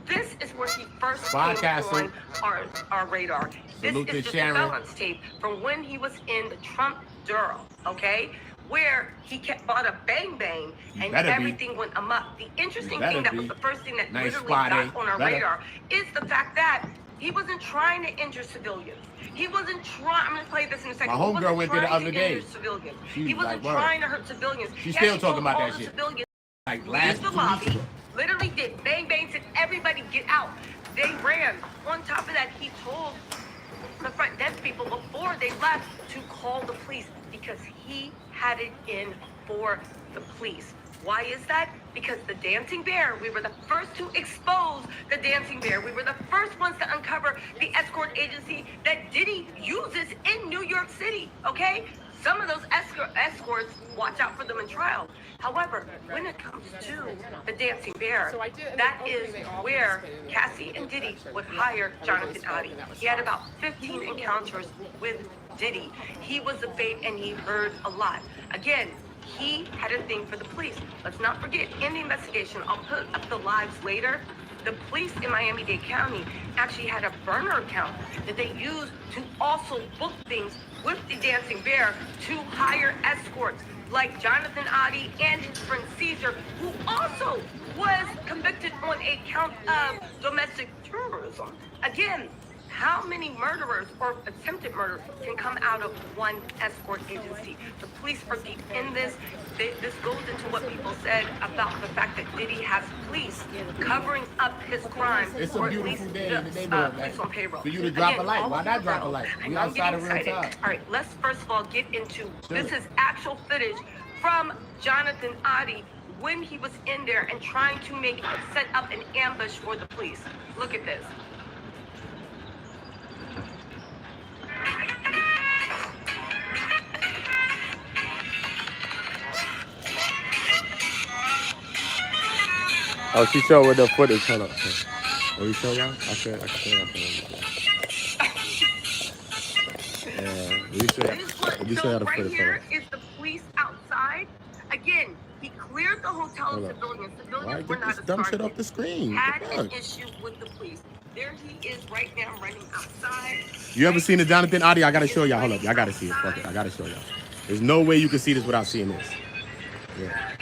This is where he first Podcasting. came on our radar. Salute This to is the Sharon. surveillance tape from when he was in the Trump Bureau, okay? Where he bought a bang bang and everything went amok. The interesting thing that was the first thing that Nice literally spot, got eh? on our radar is the fact that he wasn't trying to injure civilians. He wasn't trying. I'm going to play this in a second. My homegirl went there the other day. Civilians. She He was wasn't like, word. trying to hurt civilians. She's He still actually talking told about all that the shit. civilians, Like leave last the 2 lobby. weeks ago. Literally did bang bangs and everybody get out. They ran. On top of that, he told the front desk people before they left to call the police because he had it in for the police. Why is that? Because the Dancing Bear, we were the first to expose the Dancing Bear. We were the first ones to uncover the escort agency that Diddy uses in New York City, okay? Some of those escorts, watch out for them in trial. However, when it comes to the Dancing Bear, that is where Cassie and Diddy would hire Jonathan Oddi. He had about 15 encounters with Diddy. He was a bait and he heard a lot. Again, he had a thing for the police. Let's not forget, in the investigation, I'll put up the lives later, the police in Miami-Dade County actually had a burner account that they used to also book things with the Dancing Bear to hire escorts like Jonathan Oddi and his friend Caesar, who also was convicted on a count of domestic terrorism. Again, how many murderers or attempted murder can come out of one escort agency? The police are deep in this. This goes into what people said about the fact that Diddy has police covering up his crime. It's a or at beautiful least day in the the neighborhood, police on payroll. for you to drop Again, a like. all Why of not you drop a girls, like? I We know I'm outside getting of real excited. time. All right, let's first of all get into, Sure. this is actual footage from Jonathan Oddi when he was in there and trying to set up an ambush for the police. Look at this. Oh, she showed with the footage. Hold up. Oh, you show y'all? I can show y'all. Yeah, we show y'all the right footage. here is the police outside. Again, he cleared the hotel of civilians. Why Civilians were get not this a dumb shit target. off the screen? Had What the an fuck? issue with the police. There he is right now running outside. You ever seen the Jonathan Oddi? I gotta show y'all. Hold up, y'all gotta see it. Fuck it, I gotta show y'all. There's no way you can see this without seeing this. Yeah.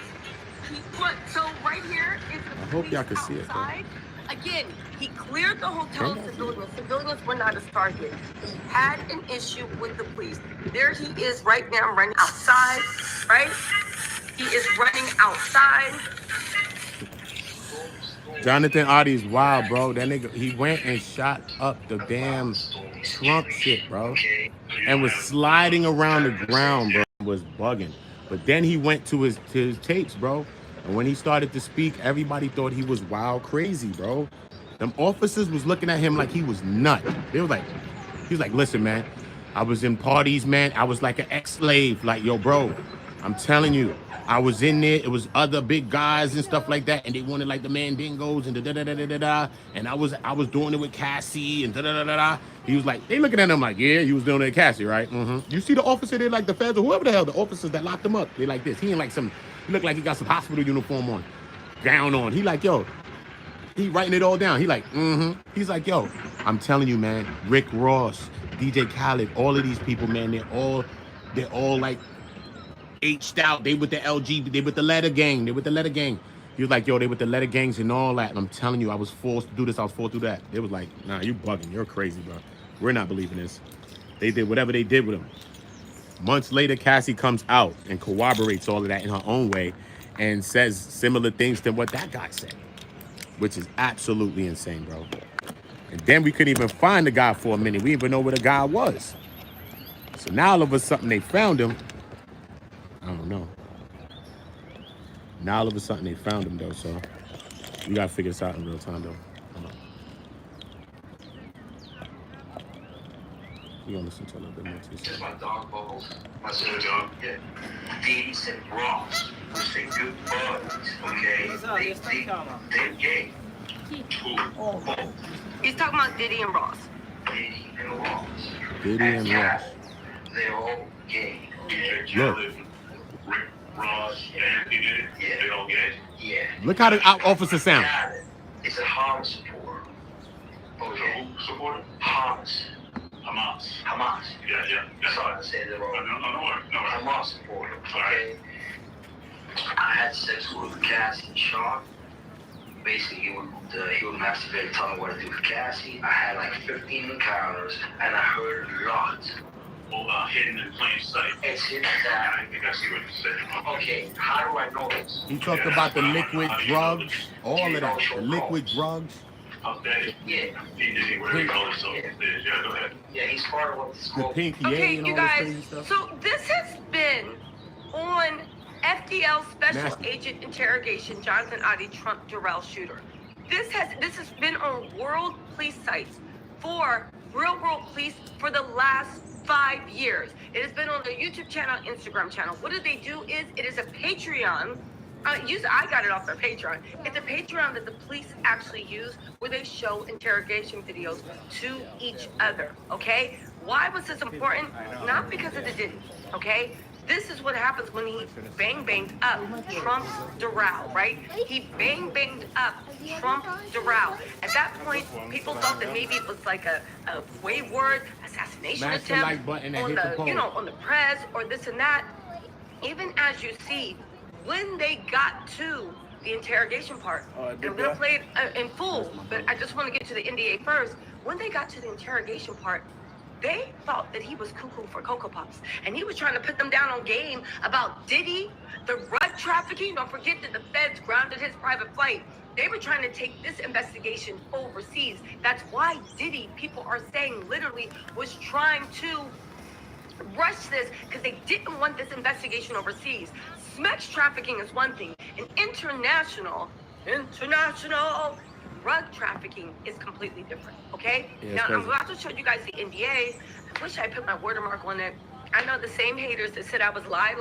So right here is the I hope y'all can see it, though. outside. Again, he cleared the hotel of civilians. Civilians were not a target. He had an issue with the police. There he is right now running outside, right? He is running outside. Jonathan Oddi's wild, bro. That nigga, he went and shot up the damn Trump shit, bro. And was sliding around the ground, bro. Was bugging. But then he went to his tapes, bro. And when he started to speak, everybody thought he was wild crazy, bro. Them officers was looking at him like he was nut. They were like, he was like, listen, man, I was in parties, man. I was like an ex-slave. Like, yo, bro, I'm telling you, I was in there. It was other big guys and stuff like that, and they wanted like the Mandingos and da da da da da da. And I was doing it with Cassie and da da da da da. He was like, they looking at him like, yeah, you was doing it with Cassie, right? Mm-hmm. You see the officer there, like the feds or whoever the hell, the officers that locked him up. They like this. He ain't like some. He looked like he got some hospital uniform on, gown on. He like, yo. He writing it all down. He like, mm-hmm. He's like, yo, I'm telling you, man. Rick Ross, DJ Khaled, all of these people, man. They're all like. H'd out, they with the LG, they with the letter gang, He was like, yo, they with the letter gangs and all that. And I'm telling you, I was forced to do this, I was forced to do that. They was like, nah, you bugging, you're crazy, bro. We're not believing this. They did whatever they did with him. Months later, Cassie comes out and corroborates all of that in her own way and says similar things to what that guy said, which is absolutely insane, bro. And then we couldn't even find the guy for a minute. We didn't even know where the guy was. So now all of a sudden they found him. I don't know. Now all of a sudden they found him though, so we gotta figure this out in real time though. Hold on. We gonna listen to a little bit more Tisa. Just my dog Bubbles. My son dog. Yeah. D's and Ross. We say good buds. Okay. They're gay. Who? He's talking about Diddy and Ross. Diddy and Ross. Diddy and Ross. They're all gay. Look. Rick Ross and he did it. Yeah. They all gay. Yeah. Look how the officer sound. It's a Hamas supporter. Okay. Who supporter? Hamas. Hamas. Yeah. Sorry, I said it wrong. No. Hamas supporter. Okay. Right. I had sex with Cassie and Sean. Basically, he would masturbate and tell me what to do with Cassie. I had like 15 encounters, and I heard lots. Hidden in plain sight. It's hidden that. I think I see what you said. Okay, how do I know this? He talked about the liquid drugs, all of that. The liquid drugs. Yeah. He did whatever he called himself. Yeah, go ahead. Yeah, he's part of what this The pinky Okay, and you all this guys, crazy stuff. so this has been on FDL Special Nasty. Agent Interrogation, Jonathan Oddi, Trump Durrell shooter. This has been on world police sites for real world police for the last 5 years. It has been on the YouTube channel, Instagram channel. What they do is, it is a Patreon. I got it off their Patreon. It's a Patreon that the police actually use where they show interrogation videos to each other, okay? Why was this important? Not because of the Diddy, okay? This is what happens when he banged up Trump Durrell, right? He banged up Trump Durrell. At that point, people thought that maybe it was like a wayward assassination Smash the attempt like button and on hit the the, poll. on the press or this and that. Even as you see, when they got to the interrogation part, and I'm gonna play it in full, but I just want to get to the NDA first. When they got to the interrogation part, they thought that he was cuckoo for Cocoa Puffs, and he was trying to put them down on game about Diddy, the drug trafficking. Don't forget that the feds grounded his private flight. They were trying to take this investigation overseas. That's why Diddy, people are saying, literally was trying to rush this because they didn't want this investigation overseas. Sex trafficking is one thing, and international drug trafficking is completely different, okay? Yeah, now, crazy. I'm about to show you guys the NDA. I wish I put my watermark on it. I know the same haters that said I was lie.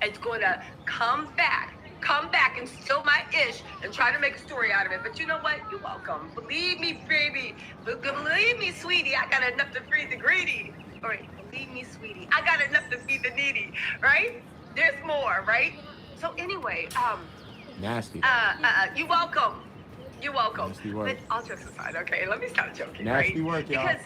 It's going to come back and steal my ish and try to make a story out of it. But you know what? You're welcome. Believe me, baby. Believe me, sweetie. I got enough to feed the greedy. All right, believe me, sweetie. I got enough to feed the needy, right? There's more, right? So anyway, Nasty. you're welcome. You're welcome. Nasty work. But all jokes aside, okay, let me stop joking, Nasty right? work, y'all. Because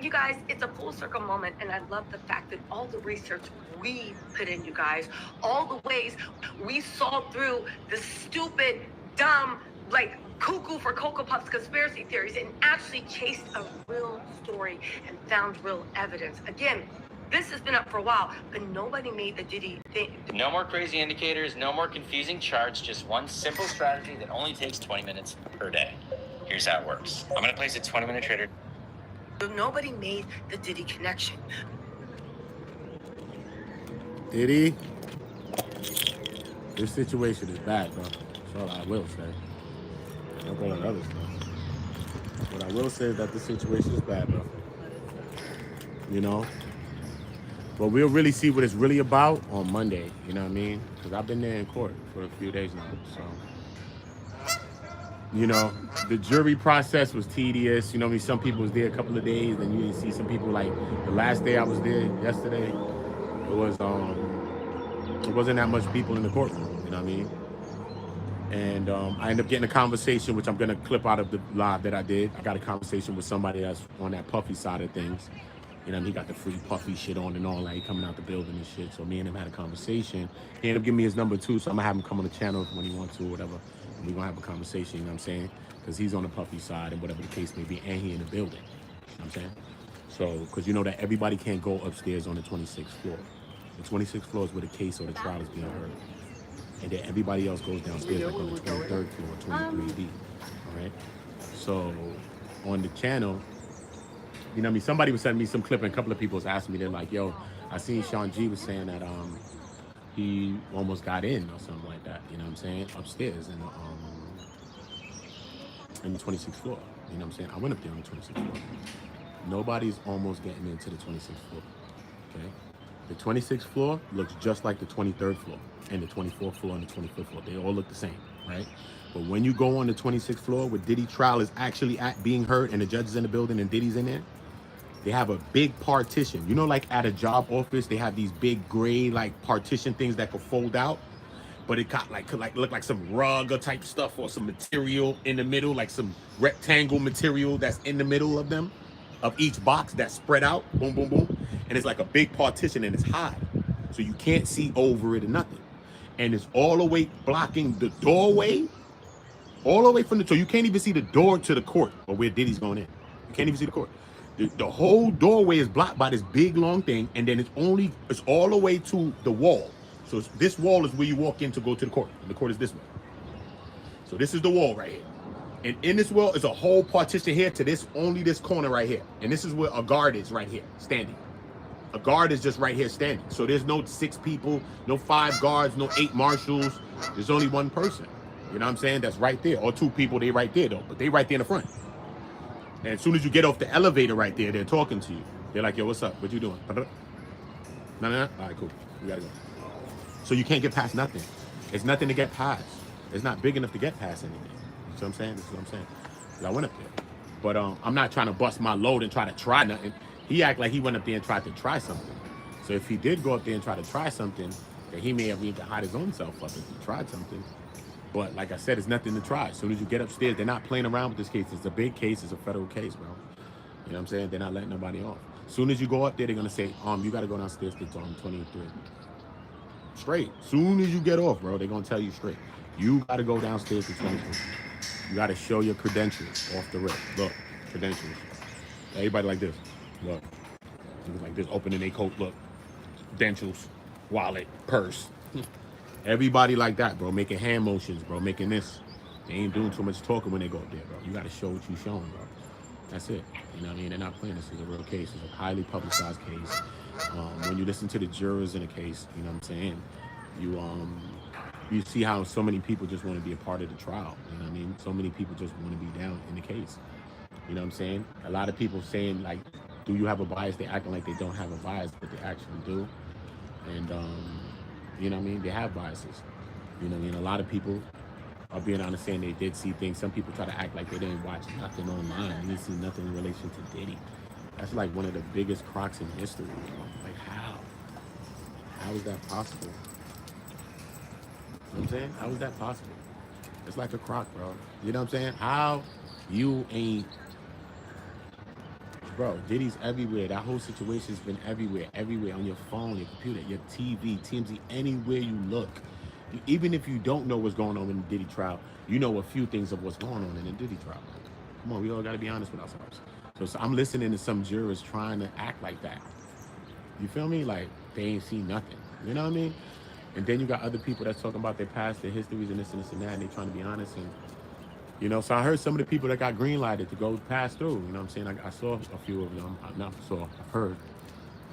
you guys, it's a full circle moment, and I love the fact that all the research we put in, you guys, all the ways we saw through the stupid, dumb, like cuckoo for Cocoa Puffs conspiracy theories and actually chased a real story and found real evidence. Again, this has been up for a while, but nobody made the Diddy thing. No more crazy indicators, no more confusing charts, just one simple strategy that only takes 20 minutes per day. Here's how it works. I'm gonna place a 20-minute trader. So nobody made the Diddy connection. Diddy, this situation is bad, bro. That's all I will say. Don't go on other stuff. What I will say is that the situation is bad, bro. You know? But we'll really see what it's really about on Monday. You know what I mean? Because I've been there in court for a few days now. So, you know, the jury process was tedious. You know what I mean? Some people was there a couple of days, and you didn't see some people like the last day I was there yesterday. It wasn't that much people in the courtroom. You know what I mean? And I ended up getting a conversation, which I'm gonna clip out of the live that I did. I got a conversation with somebody that's on that puffy side of things. You know, he got the free puffy shit on and all, like coming out the building and shit. So me and him had a conversation. He ended up giving me his number too, so I'm gonna have him come on the channel when he wants to or whatever. And we're gonna have a conversation, you know what I'm saying? Because he's on the puffy side and whatever the case may be, and he in the building. You know what I'm saying? So, because you know that everybody can't go upstairs on the 26th floor. The 26th floor is where the case or the trial is being heard. And then everybody else goes downstairs like on the 23rd floor, 23D. All right? So on the channel, you know what I mean? Somebody was sending me some clip and a couple of people was asking me, they're like, yo, I seen Sean G was saying that he almost got in or something like that, you know what I'm saying? Upstairs in the 26th floor. You know what I'm saying? I went up there on the 26th floor. Nobody's almost getting into the 26th floor. Okay? The 26th floor looks just like the 23rd floor, and the 24th floor and the 25th floor. They all look the same, right? But when you go on the 26th floor where Diddy trial is actually being heard and the judge is in the building and Diddy's in there, they have a big partition. You know, like at a job office, they have these big gray like partition things that could fold out, but it got like look like some rug or type stuff or some material in the middle, like some rectangle material that's in the middle of them, of each box that's spread out, boom, boom, boom. And it's like a big partition and it's high. So you can't see over it or nothing. And it's all the way blocking the doorway, all the way from the, so you can't even see the door to the court or where Diddy's going in. You can't even see the court. The whole doorway is blocked by this big long thing, and then it's all the way to the wall. So this wall is where you walk in to go to the court. And the court is this way. So this is the wall right here. And in this wall is a whole partition here to this, only this corner right here. And this is where a guard is right here, standing. A guard is just right here standing. So there's no 6 people, no 5 guards, no 8 marshals. There's only one person. You know what I'm saying? That's right there. Or 2 people, they right there though. But they right there in the front. And as soon as you get off the elevator right there, they're talking to you. They're like, yo, what's up? What you doing? No. All right, cool. We gotta go. So you can't get past nothing. It's nothing to get past. It's not big enough to get past anything. You know what I'm saying? That's what I'm saying. I went up there. But I'm not trying to bust my load and try to try nothing. He act like he went up there and tried to try something. So if he did go up there and try to try something, then he may have need to hide his own self up if he tried something. But like I said, it's nothing to try. As soon as you get upstairs, they're not playing around with this case. It's a big case. It's a federal case, bro. You know what I'm saying? They're not letting nobody off. As soon as you go up there, they're going to say, you got to go downstairs to 23. Straight. Soon as you get off, bro, they're going to tell you straight. You got to go downstairs to 23. You got to show your credentials off the rip. Look, credentials. Everybody like this. Look. Like this, opening their coat, look. Credentials, wallet, purse. Everybody like that, bro. Making hand motions, bro. Making this. They ain't doing too much talking when they go up there, bro. You got to show what you showing, bro. That's it. You know what I mean? They're not playing. This is a real case. It's a highly publicized case. When you listen to the jurors in a case, you know what I'm saying? You see how so many people just want to be a part of the trial. You know what I mean? So many people just want to be down in the case. You know what I'm saying? A lot of people saying, like, do you have a bias? They acting like they don't have a bias, but they actually do. And, you know what I mean? They have biases. You know what I mean? A lot of people are being honest saying they did see things. Some people try to act like they didn't watch nothing online. They didn't see nothing in relation to Diddy. That's like one of the biggest crocs in history, bro. Like, how? How is that possible? You know what I'm saying? How is that possible? It's like a crock, bro. You know what I'm saying? How you ain't... Bro, Diddy's everywhere. That whole situation's been everywhere. Everywhere. On your phone, your computer, your TV, TMZ, anywhere you look. Even if you don't know what's going on in the Diddy trial, you know a few things of what's going on in the Diddy trial. Come on, we all got to be honest with ourselves. So I'm listening to some jurors trying to act like that. You feel me? Like they ain't seen nothing. You know what I mean? And then you got other people that's talking about their past, their histories, and this and this and that, and they trying to be honest. And you know, so I heard some of the people that got green lighted to go pass through. You know what I'm saying? I saw a few of them. I've heard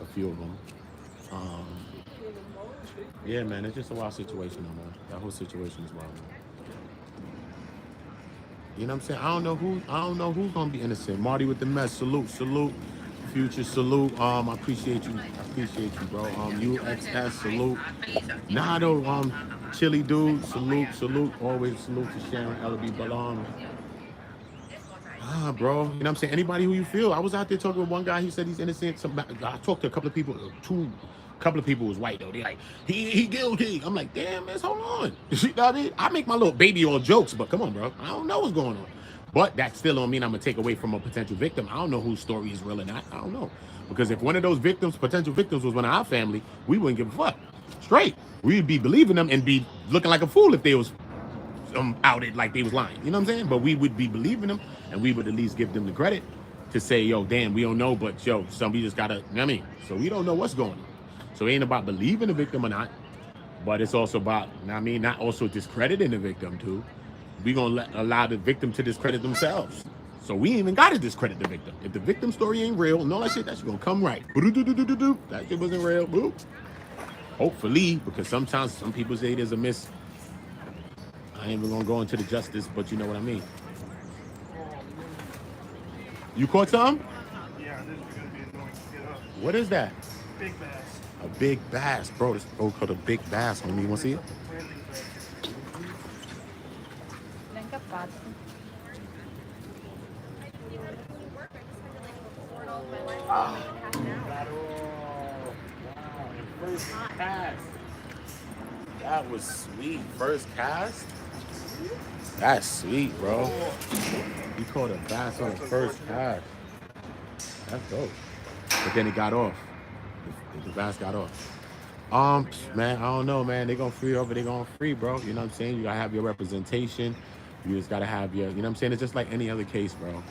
a few of them. Yeah, man, it's just a wild situation, man. That whole situation is wild, man. You know what I'm saying? I don't know who's gonna be innocent. Marty with the mess, salute. Future, salute. I appreciate you. I appreciate you, bro. UXS, salute. Nado, Chili dude, salute. Always salute to Sharon LB Balam. Bro, you know what I'm saying? Anybody who you feel. I was out there talking with one guy. He said he's innocent. I talked to a couple of people. A couple of people was white though. They like he guilty. I'm like, damn, man, hold on. You know what I mean? I make my little baby on jokes, but come on, bro. I don't know what's going on. But that still don't mean I'm gonna take away from a potential victim. I don't know whose story is real or not. I don't know. Because if one of those victims, potential victims, was one of our family, we wouldn't give a fuck. Straight. We'd be believing them and be looking like a fool if they was outed like they was lying. You know what I'm saying? But we would be believing them, and we would at least give them the credit to say, yo, damn, we don't know, but yo, somebody just gotta, you know what I mean? So we don't know what's going on. So it ain't about believing the victim or not, but it's also about, you know what I mean, not also discrediting the victim too. We gonna allow the victim to discredit themselves. So we ain't even gotta discredit the victim. If the victim story ain't real and all that shit, that's gonna come right. That shit wasn't real. Boop. Hopefully, because sometimes some people say there's a miss. I ain't even gonna go into the justice, but you know what I mean. You caught some? Yeah, this is gonna be annoying to get up. What is that? Big bass. A big bass, bro. This bro called a big bass, homie. You wanna see it? First cast. That was sweet. First cast? That's sweet, bro. You caught a bass on the first cast. That's dope. But then it got off. The bass got off. Man, I don't know, man. They gonna free over, they gonna free, bro. You know what I'm saying? You gotta have your representation. You just gotta have your, you know what I'm saying? It's just like any other case, bro.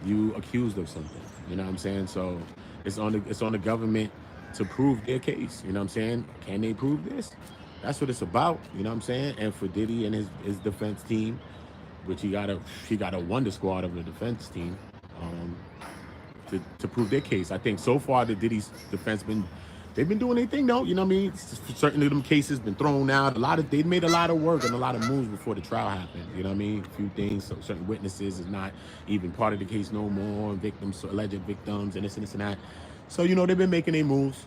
You accused of something. You know what I'm saying? So it's on the government to prove their case. You know what I'm saying? Can they prove this? That's what it's about. You know what I'm saying? And for Diddy and his defense team, which he got a wonder squad of the defense team, to prove their case. I think so far the Diddy's defense they've been doing their thing though. You know what I mean? Certain of them cases been thrown out. They made a lot of work and a lot of moves before the trial happened. You know what I mean? A few things. So certain witnesses is not even part of the case no more. Victims, alleged victims, and this and that. So you know they've been making their moves.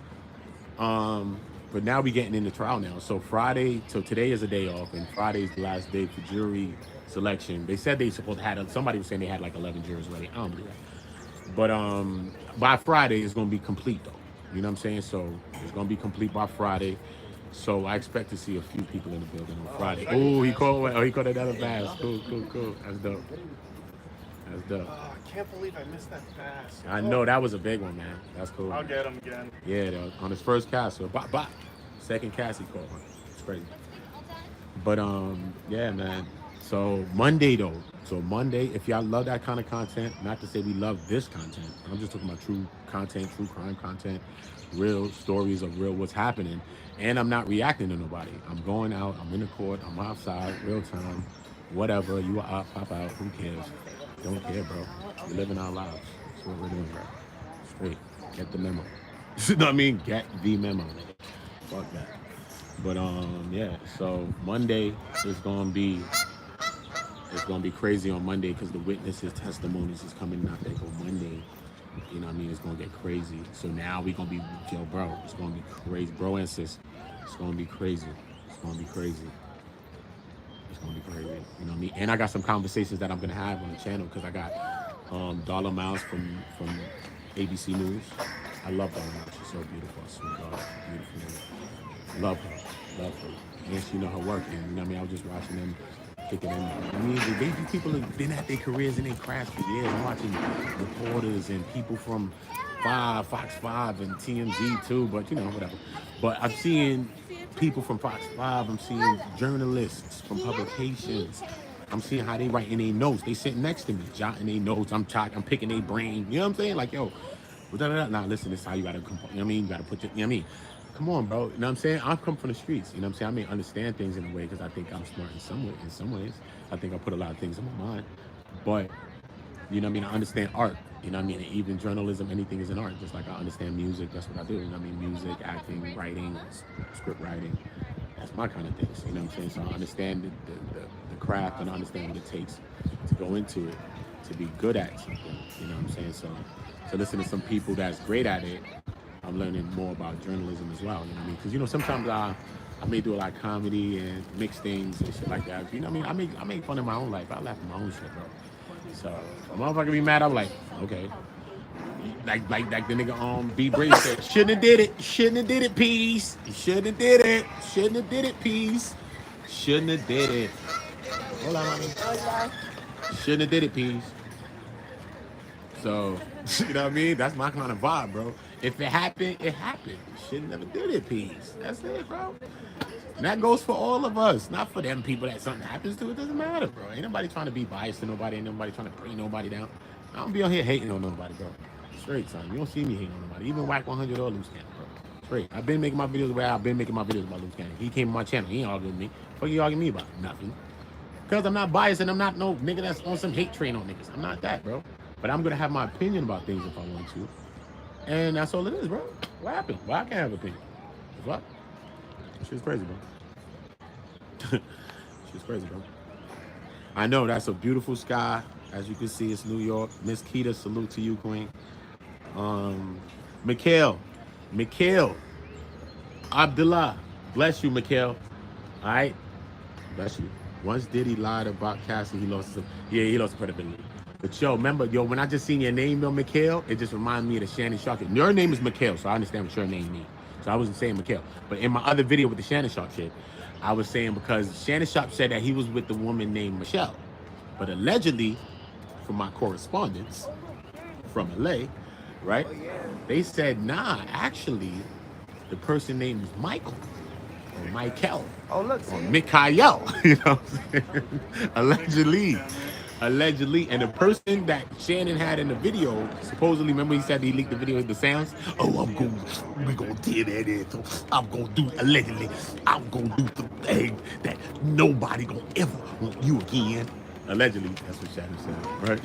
But now we getting into trial now. So today is a day off, and Friday's the last day for jury selection. They said they supposed to have somebody was saying they had like 11 jurors ready. I don't believe that. But by Friday it's gonna be complete though. You know what I'm saying? So it's gonna be complete by Friday. So I expect to see a few people in the building on Friday. Oh, he caught another bass. Cool. That's dope. I can't believe I missed that bass. I know that was a big one, man. That's cool. I'll get him again. Yeah, though, on his first cast. So second cast he caught one. It's crazy. But yeah, man. So Monday though. So Monday, if y'all love that kind of content, not to say we love this content. I'm just talking about true content, true crime content, real stories of real what's happening. And I'm not reacting to nobody. I'm going out, I'm in the court, I'm outside, real time, whatever. You are up, pop out, who cares? Don't care, bro. We're living our lives. That's what we're doing, bro. Straight. Get the memo. You know what I mean? Get the memo. Fuck that. But yeah, so Monday is gonna be crazy on Monday because the witnesses' testimonies is coming out there on Monday. You know what I mean? It's gonna get crazy. So now we gonna be, yo, bro, it's gonna be crazy. Bro and sis, it's gonna be crazy. It's gonna be crazy. It's gonna be crazy. You know what I mean? And I got some conversations that I'm gonna have on the channel because I got Dollar Mouse from ABC News. I love Dollar Mouse. She's so beautiful. Sweet girl. Beautiful. Love her. And she know her work. And you know what I mean? I was just watching them. I mean, these people have been at their careers and their crafts for years. I'm watching reporters and people from Fox 5 and TMZ too, but you know, whatever. But I'm seeing people from Fox 5, I'm seeing journalists from publications. I'm seeing how they writing their notes. They sitting next to me, jotting their notes. I'm picking their brain. You know what I'm saying? Like, yo, nah, listen, this is how you gotta, you know what I mean? You gotta put your, you know what I mean? Come on, bro. You know what I'm saying? I've come from the streets. You know what I'm saying? I may understand things in a way because I think I'm smart in some ways. I think I put a lot of things in my mind. But, you know what I mean? I understand art. You know what I mean? Even journalism, anything is an art. Just like I understand music. That's what I do. You know what I mean? Music, acting, writing, script writing. That's my kind of things. You know what I'm saying? So I understand the craft and I understand what it takes to go into it, to be good at something. You know what I'm saying? So to listen to some people that's great at it, I'm learning more about journalism as well. You know what I mean? Because you know sometimes I may do a lot of comedy and mix things and shit like that. You know what I mean? I make fun of my own life. I laugh at my own shit, bro. So if a motherfucker be mad, I'm like, okay. Like the nigga B Brady said, shouldn't have did it. Shouldn't have did it, peace. Shouldn't have did it. Shouldn't have did it, peace. Shouldn't have did it. Hold on, honey. Shouldn't have did it, peace. So, you know what I mean? That's my kind of vibe, bro. If it happened, it happened. Shouldn't never did it, peace. That's it, bro. And that goes for all of us, not for them people that something happens to. It doesn't matter, bro. Ain't nobody trying to be biased to nobody. Ain't nobody trying to bring nobody down. I don't be on here hating on nobody, bro. Straight, son. You don't see me hating on nobody. Even Whack 100 or Loose Cannon, bro. Straight. I've been making my videos where I've been making my videos about Loose Cannon. He came on my channel. He ain't arguing with me. What you arguing me about? Nothing. Because I'm not biased and I'm not no nigga that's on some hate train on niggas. I'm not that, bro. But I'm going to have my opinion about things if I want to. And that's all it is, bro. What happened? Why I can't have an opinion? What? Shit's crazy, bro. Shit's crazy, bro. I know that's a beautiful sky. As you can see, it's New York. Miss Keita, salute to you, queen. Mikhail, Abdullah, bless you, Mikhail. All right, bless you. Once Diddy lied about Cassie, he lost credibility. But yo, remember, when I just seen your name, Mikhail, it just reminded me of the Shannon Sharp. Your name is Mikhail, so I understand what your name means. So I wasn't saying Mikhail. But in my other video with the Shannon Sharp shit, I was saying because Shannon Sharp said that he was with the woman named Michelle. But allegedly, from my correspondence from LA, right? They said, nah, actually, the person named is Michael. Or Michael. Oh, look. Or Mikhail. You know what I'm saying? Allegedly. And the person that Shannon had in the video, supposedly, remember he said he leaked the video with the sounds? Oh, we're gonna tear that ass. I'm gonna do, allegedly, I'm gonna do the thing that nobody gonna ever want you again. Allegedly, that's what Shannon said, right?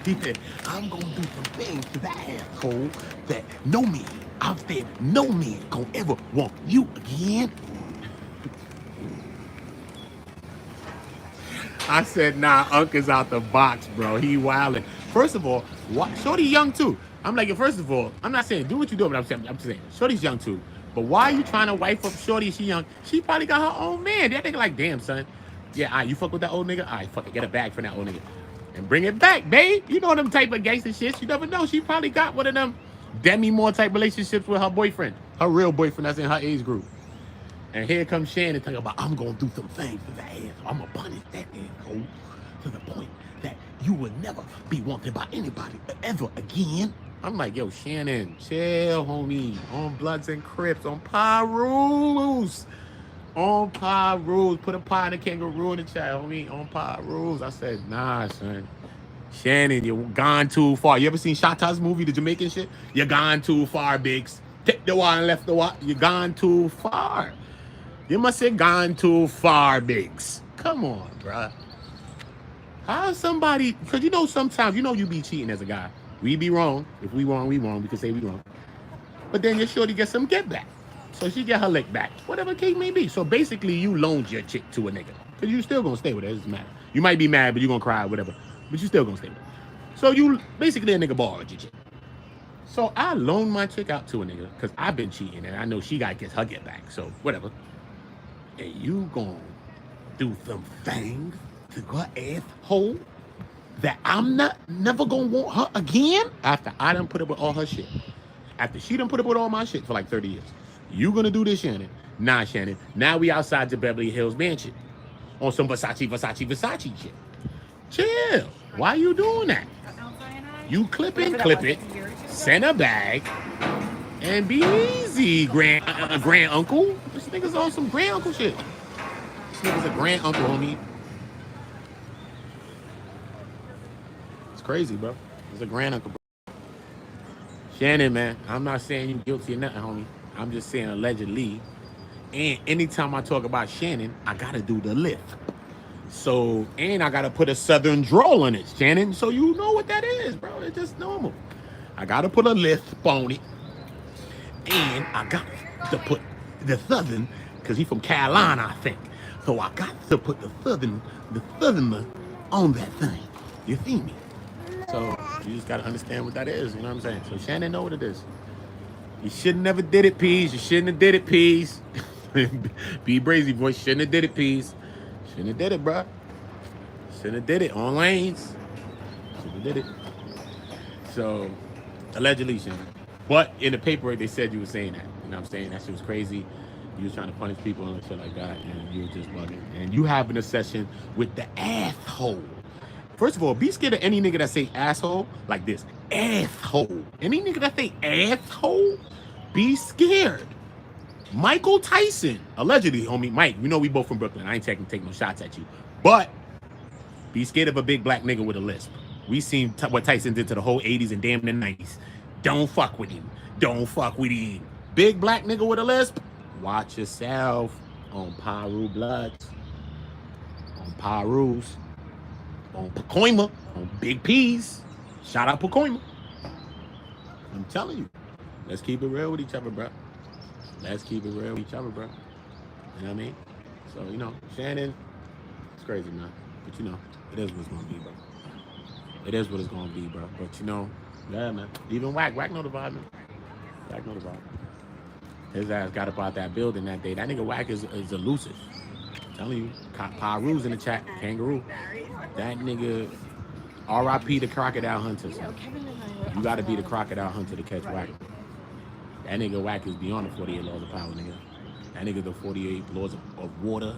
He said, I'm gonna do some things to that asshole that no man out there, no man gonna ever want you again. I said, nah, Unc is out the box, bro. He wildin'. First of all, Shorty young too. I'm like, first of all, I'm not saying do what you do, but I'm saying, Shorty's young too. But why are you trying to wife up Shorty? She young. She probably got her own man. That nigga like, damn, son. Yeah, all right, you fuck with that old nigga? All right, fuck it. Get a bag for that old nigga. And bring it back, babe. You know them type of gangster shit. You never know. She probably got one of them Demi-Moore type relationships with her boyfriend. Her real boyfriend that's in her age group. And here comes Shannon talking about, I'm going to do some things to that ass. I'm going to punish that asshole to the point that you will never be wanted by anybody ever again. I'm like, yo, Shannon, chill, homie. On Bloods and Crips, on Pie Rules. On Pie Rules. Put a pie in a kangaroo in the chat, homie. On Pie Rules. I said, nah, son. Shannon, you're gone too far. You ever seen Shata's movie, the Jamaican shit? You're gone too far, Biggs. Take the one and left the one. You're gone too far. You must have gone too far, Biggs. Come on, bruh. How somebody, because you know sometimes, you be cheating as a guy. We be wrong. If we wrong, we wrong. We can say we wrong. But then your shorty gets some get back. So she get her lick back. Whatever the case may be. So basically you loaned your chick to a nigga. Because you still gonna stay with her. It doesn't matter. You might be mad, but you gonna cry, whatever. But you still gonna stay with her. So you basically a nigga borrowed your chick. So I loaned my chick out to a nigga because I've been cheating and I know she gotta get her get back. So whatever. And you gonna do some things to her asshole that I'm never gonna want her again after I done put up with all her shit. After she done put up with all my shit for like 30 years. You gonna do this, Shannon? Nah, Shannon. Now we outside the Beverly Hills mansion on some Versace shit. Chill. Why you doing that? You clip it, send a bag, and be easy, grand uncle. This nigga's on some grand uncle shit. This nigga's a grand uncle, homie. It's crazy, bro. He's a grand uncle, bro. Shannon, man, I'm not saying you guilty or nothing, homie. I'm just saying allegedly. And anytime I talk about Shannon, I gotta do the lift. So, and I gotta put a southern drawl on it, Shannon. So you know what that is, bro. It's just normal. I gotta put a lift on it. And I got to put the southern, because he's from Carolina, I think. So I got to put the southerner on that thing. You see me? So you just gotta understand what that is. You know what I'm saying? So Shannon know what it is. You shouldn't never did it, Peas. You shouldn't have did it, Peas. Be brazy, boy. Shouldn't have did it, Peas. Shouldn't have did it, bro. Shouldn't have did it on lanes. Shouldn't have did it. So allegedly, Shannon. But in the paperwork, they said you were saying that. You know what I'm saying? That shit was crazy. You was trying to punish people and shit like that, and you were just bugging. And you having a session with the asshole. First of all, be scared of any nigga that say asshole like this. Asshole. Any nigga that say asshole, be scared. Michael Tyson, allegedly, homie, Mike, you know we both from Brooklyn. I ain't taking no shots at you. But be scared of a big black nigga with a lisp. We seen what Tyson did to the whole 80s and damn the 90s. Don't fuck with him. Don't fuck with him. Big black nigga with a lisp, watch yourself on Paru Bloods, on Parus, on Pacoima, on Big P's. Shout out Pacoima. I'm telling you, let's keep it real with each other, bro. Let's keep it real with each other, bro. You know what I mean? So, you know, Shannon, it's crazy, man. But, you know, it is what it's going to be, bro. It is what it's going to be, bro. But, you know, yeah, man. Even Wack know the vibe, man. Wack know the vibe. His ass got up out that building that day. That nigga Wack is elusive. I'm telling you, Paru's in the chat, Kangaroo. That nigga, R.I.P. the crocodile hunters. You got to be the crocodile hunter to catch Wack. That nigga Wack is beyond the 48 laws of power, nigga. That nigga the 48 laws of water,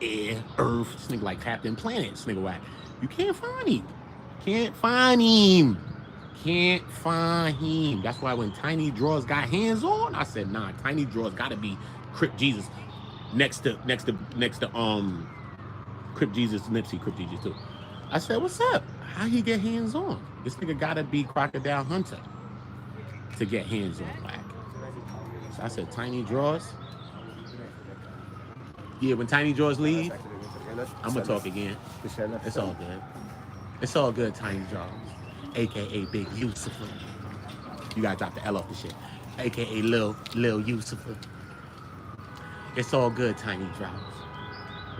air, earth. This nigga like Captain Planet, this nigga Wack. You can't find him. Can't find him. Can't find him. That's why when Tiny Draws got hands on, I said, nah, Tiny Draws gotta be Crip Jesus next to Crip Jesus, Nipsey, Crip Jesus too. I said, what's up? How he get hands on? This nigga gotta be Crocodile Hunter to get hands on Wack. So I said, Tiny Draws. Yeah, when Tiny Draws leave, I'm gonna talk again. It's all good. It's all good, Tiny Draws. AKA Big Yusufa. You gotta drop the L off the shit. AKA Lil Yusufa. It's all good, Tiny Draws.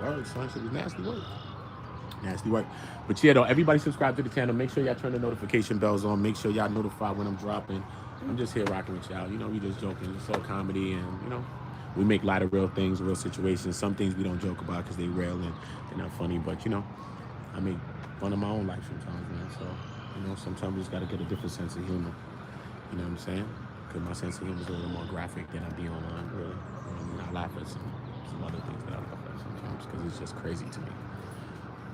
Word, son, it was nasty work. Nasty work. But yeah, though, everybody subscribe to the channel. Make sure y'all turn the notification bells on. Make sure y'all notify when I'm dropping. I'm just here rocking with y'all. You know, we just joking. It's all comedy, and you know, we make light of real things, real situations. Some things we don't joke about because they real and they're not funny. But you know, I make fun of my own life sometimes, man. So. You know, sometimes we just gotta get a different sense of humor. You know what I'm saying? Because my sense of humor is a little more graphic than I be online, really. You know, I mean, I laugh at some other things that I laugh at sometimes because it's just crazy to me.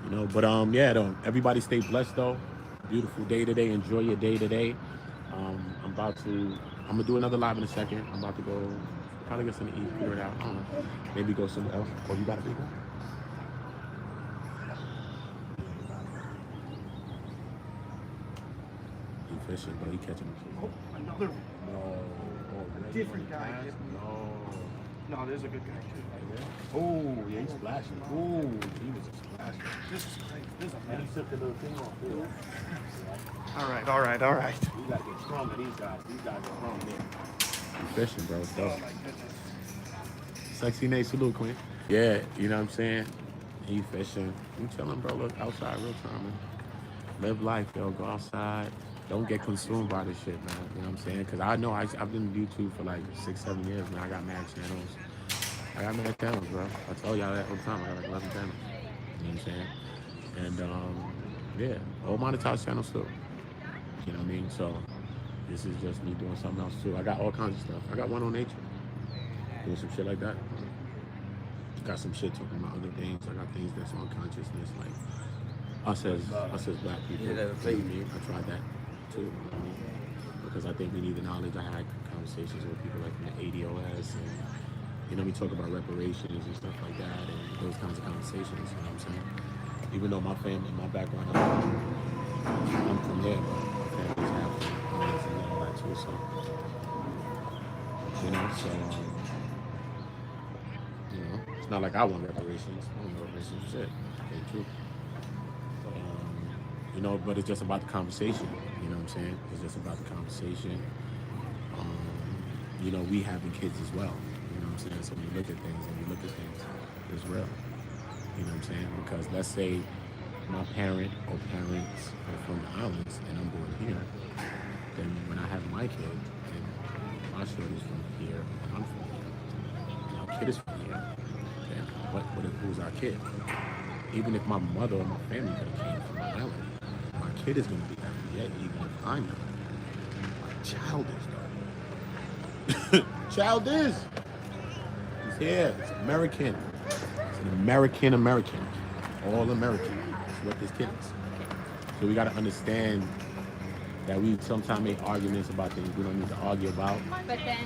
You know, but yeah, though, everybody stay blessed though. Beautiful day today. Enjoy your day today. I'm gonna do another live in a second. I'm about to go probably get something to eat, figure it out. I don't know. Maybe go somewhere else. Oh, you got a big one? Fishing, bro. He catching him. Oh, another one. No. A different guy. No, there's a good guy too. Oh, yeah, he's splashing. Oh, he was a splasher. This is crazy. This is a he took the little thing off there. All right. You gotta get strong with these guys. These guys are strong there. Fishing, bro. Oh my goodness. Sexy Nate, salute, Queen. Yeah, you know what I'm saying? He fishing. I'm chilling, bro. Look outside real time, man. Live life, yo. Go outside. Don't get consumed by this shit, man. You know what I'm saying? Because I know I've been on YouTube for like 6-7 years, man. I got mad channels. Bro. I tell y'all that all the time. I got like 11 channels. You know what I'm saying? And, yeah, all monetized channels too. You know what I mean? So, this is just me doing something else too. I got all kinds of stuff. I got one on nature. Doing some shit like that. Got some shit talking about other things. I got things that's on consciousness, like us as black people. Yeah, I tried that. Too, you know what I mean? Because I think we need the knowledge. I had conversations with people like from the ADOS, and you know, we talk about reparations and stuff like that, and those kinds of conversations. You know what I'm saying? Even though my family, my background, I'm from there, but my family's half and all that too. So you know, it's not like I want reparations. I don't want reparations. Shit, okay, true. You know, but it's just about the conversation. You know what I'm saying? It's just about the conversation. You know, we having kids as well. You know what I'm saying? So when you look at things, it's real. You know what I'm saying? Because let's say my parent or parents are from the islands and I'm born here, then when I have my kid and my shorty's from here and I'm from here, and our kid is from here, then who's our kid? Even if my mother or my family could have came from the island, my kid is going to be FBA even if I'm not. My child is though. Child is. He's here. It's American. It's an American. All American. That's what this kid is. So we got to understand that we sometimes make arguments about things we don't need to argue about. But then,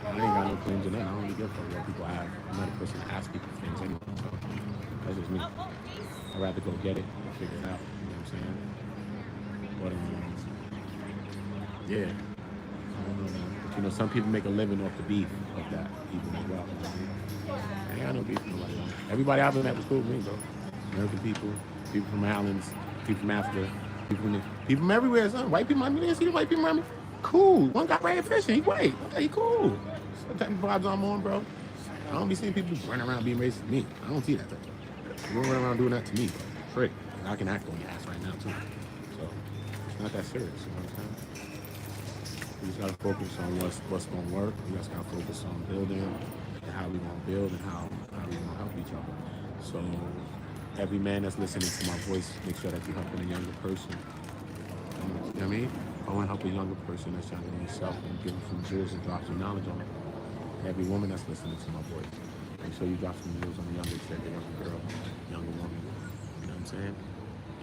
And I ain't got no claims on that. I don't really give a fuck what people have. I'm not a person to ask people things anyway. So that's just me. I'd rather go get it and figure it out. You know what I'm saying? But yeah. I don't know, man. But, you know, some people make a living off the beef of that, even as well. You know what I mean? I ain't got no beef with nobody else. Everybody I've been at was cool with me, bro. American people, people from the islands, people from Africa, people from everywhere, son. White people, I mean, you see the white people around me? Cool. One got red fishing, he white. Okay, he cool. Some type of vibes I'm on, bro. I don't be seeing people running around being racist to me. I don't see that type of stuff. You don't run around doing that to me, bro. Frick. I can act on your ass right now, too. So, it's not that serious, you know what I'm saying? We just gotta focus on what's gonna work. We just gotta focus on building and how we gonna build and how we gonna help each other. So, every man that's listening to my voice, make sure that you're helping a younger person. You know what I mean? I want to help a younger person that's younger than yourself and give them some jewels and drop some knowledge on it. Every woman that's listening to my voice, make sure you drop some jewels on a younger chick, a younger girl, younger woman. You know what I'm saying?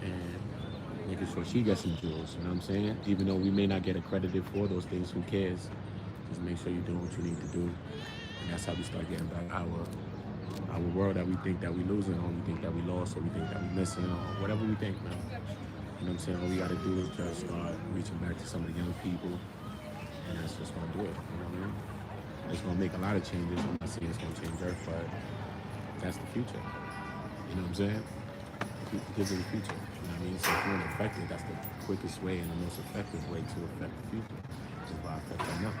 And making sure she gets some jewels. You know what I'm saying? Even though we may not get accredited for those things, who cares? Just make sure you're doing what you need to do. And that's how we start getting back our world that we think that we're losing, or we think that we lost, or we think that we're missing, or whatever we think, man. You know what I'm saying? All we gotta do is just start reaching back to some of the young people, and that's just gonna do it. You know what I mean? It's gonna make a lot of changes. I'm not saying it's gonna change Earth, but that's the future. You know what I'm saying? The kids are the future. You know what I mean? So if you want to affect it, that's the quickest way and the most effective way to affect the future, is by affecting them.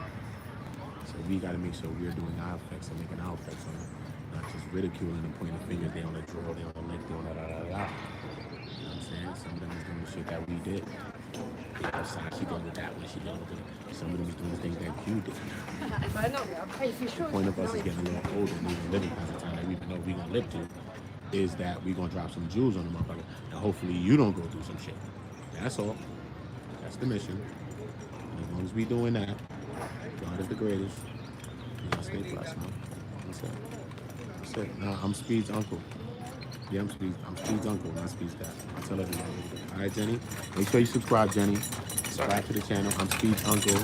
So we gotta make sure we're doing our effects and making our effects on it. Not just ridiculing and pointing fingers, they on the draw, they on the lick, they on da. You know what I'm saying? Some of them is doing the shit that we did. She did with that one, she did with it. Some of them is doing the things that you did. The point of us is getting a little older and even living past the time that we know we gonna live to, is that we gonna drop some jewels on the motherfucker. And hopefully you don't go through some shit. That's all. That's the mission. And as long as we doing that, God is the greatest. We gonna stay blessed, man. That's it. That's it. Now, I'm Speed's uncle. Yeah, I'm Speed's uncle, not Speed's dad. I tell everybody. All right, Jenny? Make sure you subscribe, Jenny. Subscribe to the channel. I'm Speed's uncle.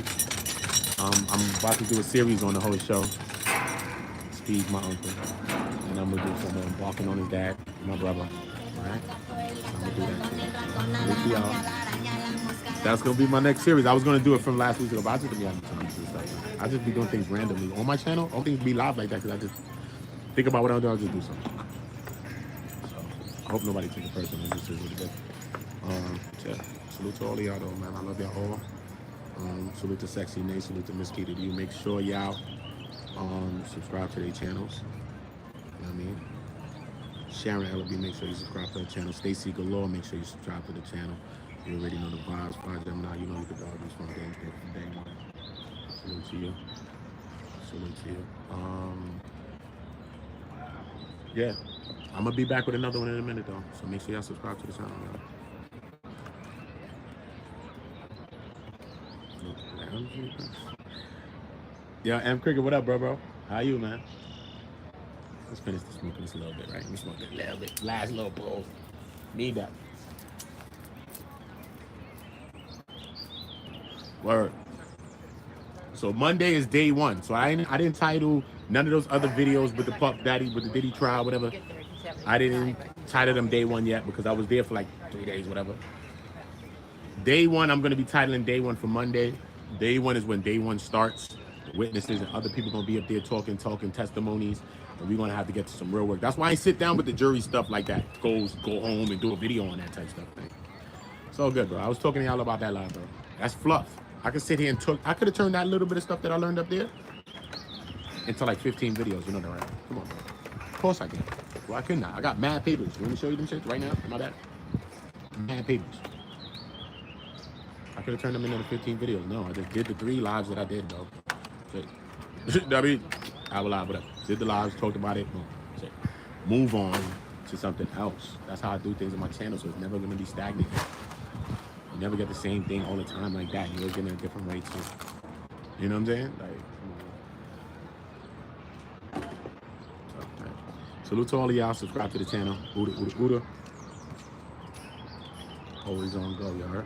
I'm about to do a series on the whole show. Speed's my uncle. And I'm going to do some barking on his dad, my brother. All right? I'm going to do that too. Y'all. That's going to be my next series. I was going to do it from last week ago, but I just didn't have time to do stuff. I just be doing things randomly. On my channel, all things be live like that because I just think about what I'm doing, I'll just do something. I hope nobody take it personal. This is really good. Yeah. Salute to all of y'all, though, man. I love y'all all. Salute to Sexy Nate. Salute to Miss Keita. You make sure y'all subscribe to their channels. You know what I mean? Sharon Ellaby, make sure you subscribe to her channel. Stacy Galore, make sure you subscribe to the channel. You already know the vibes. Find them now. You know the dog is from day one. Salute to you. Salute to you. Yeah. I'm gonna be back with another one in a minute though, so make sure y'all subscribe to the channel, y'all. Yo, M Cricket, what up, bro? How you, man? Let's finish the smoking this a little bit, right? Let me smoke it a little bit. Last little pull. Need that. Word. So Monday is day one. So I didn't title none of those other videos with the Puff Daddy, with the Diddy trial, whatever. I didn't title them day one yet because I was there for like 3 days, whatever. Day one, I'm going to be titling day one for Monday. Day one is when day one starts. The witnesses and other people going to be up there talking testimonies. And we're going to have to get to some real work. That's why I sit down with the jury stuff like that. Go home and do a video on that type stuff. Thing. It's all good, bro. I was talking to y'all about that live, bro. That's fluff. I could sit here and talk. I could have turned that little bit of stuff that I learned up there into like 15 videos. You know that, right? Come on, bro. Of course I can. Well, I couldn't. I got mad papers. Let me show you them shit right now. Am I that? mad papers. I could have turned them into the 15 videos. No, I just did the 3 lives that I did, bro. I mean, I will lie, whatever. Did the lives, talked about it, boom. Move on to something else. That's how I do things on my channel, so it's never going to be stagnant. You never get the same thing all the time like that. You always get in a different way, too. You know what I'm saying? Like, salute to all of y'all. Subscribe to the channel. OOTA, OOTA, OOTA. Always on go, you heard?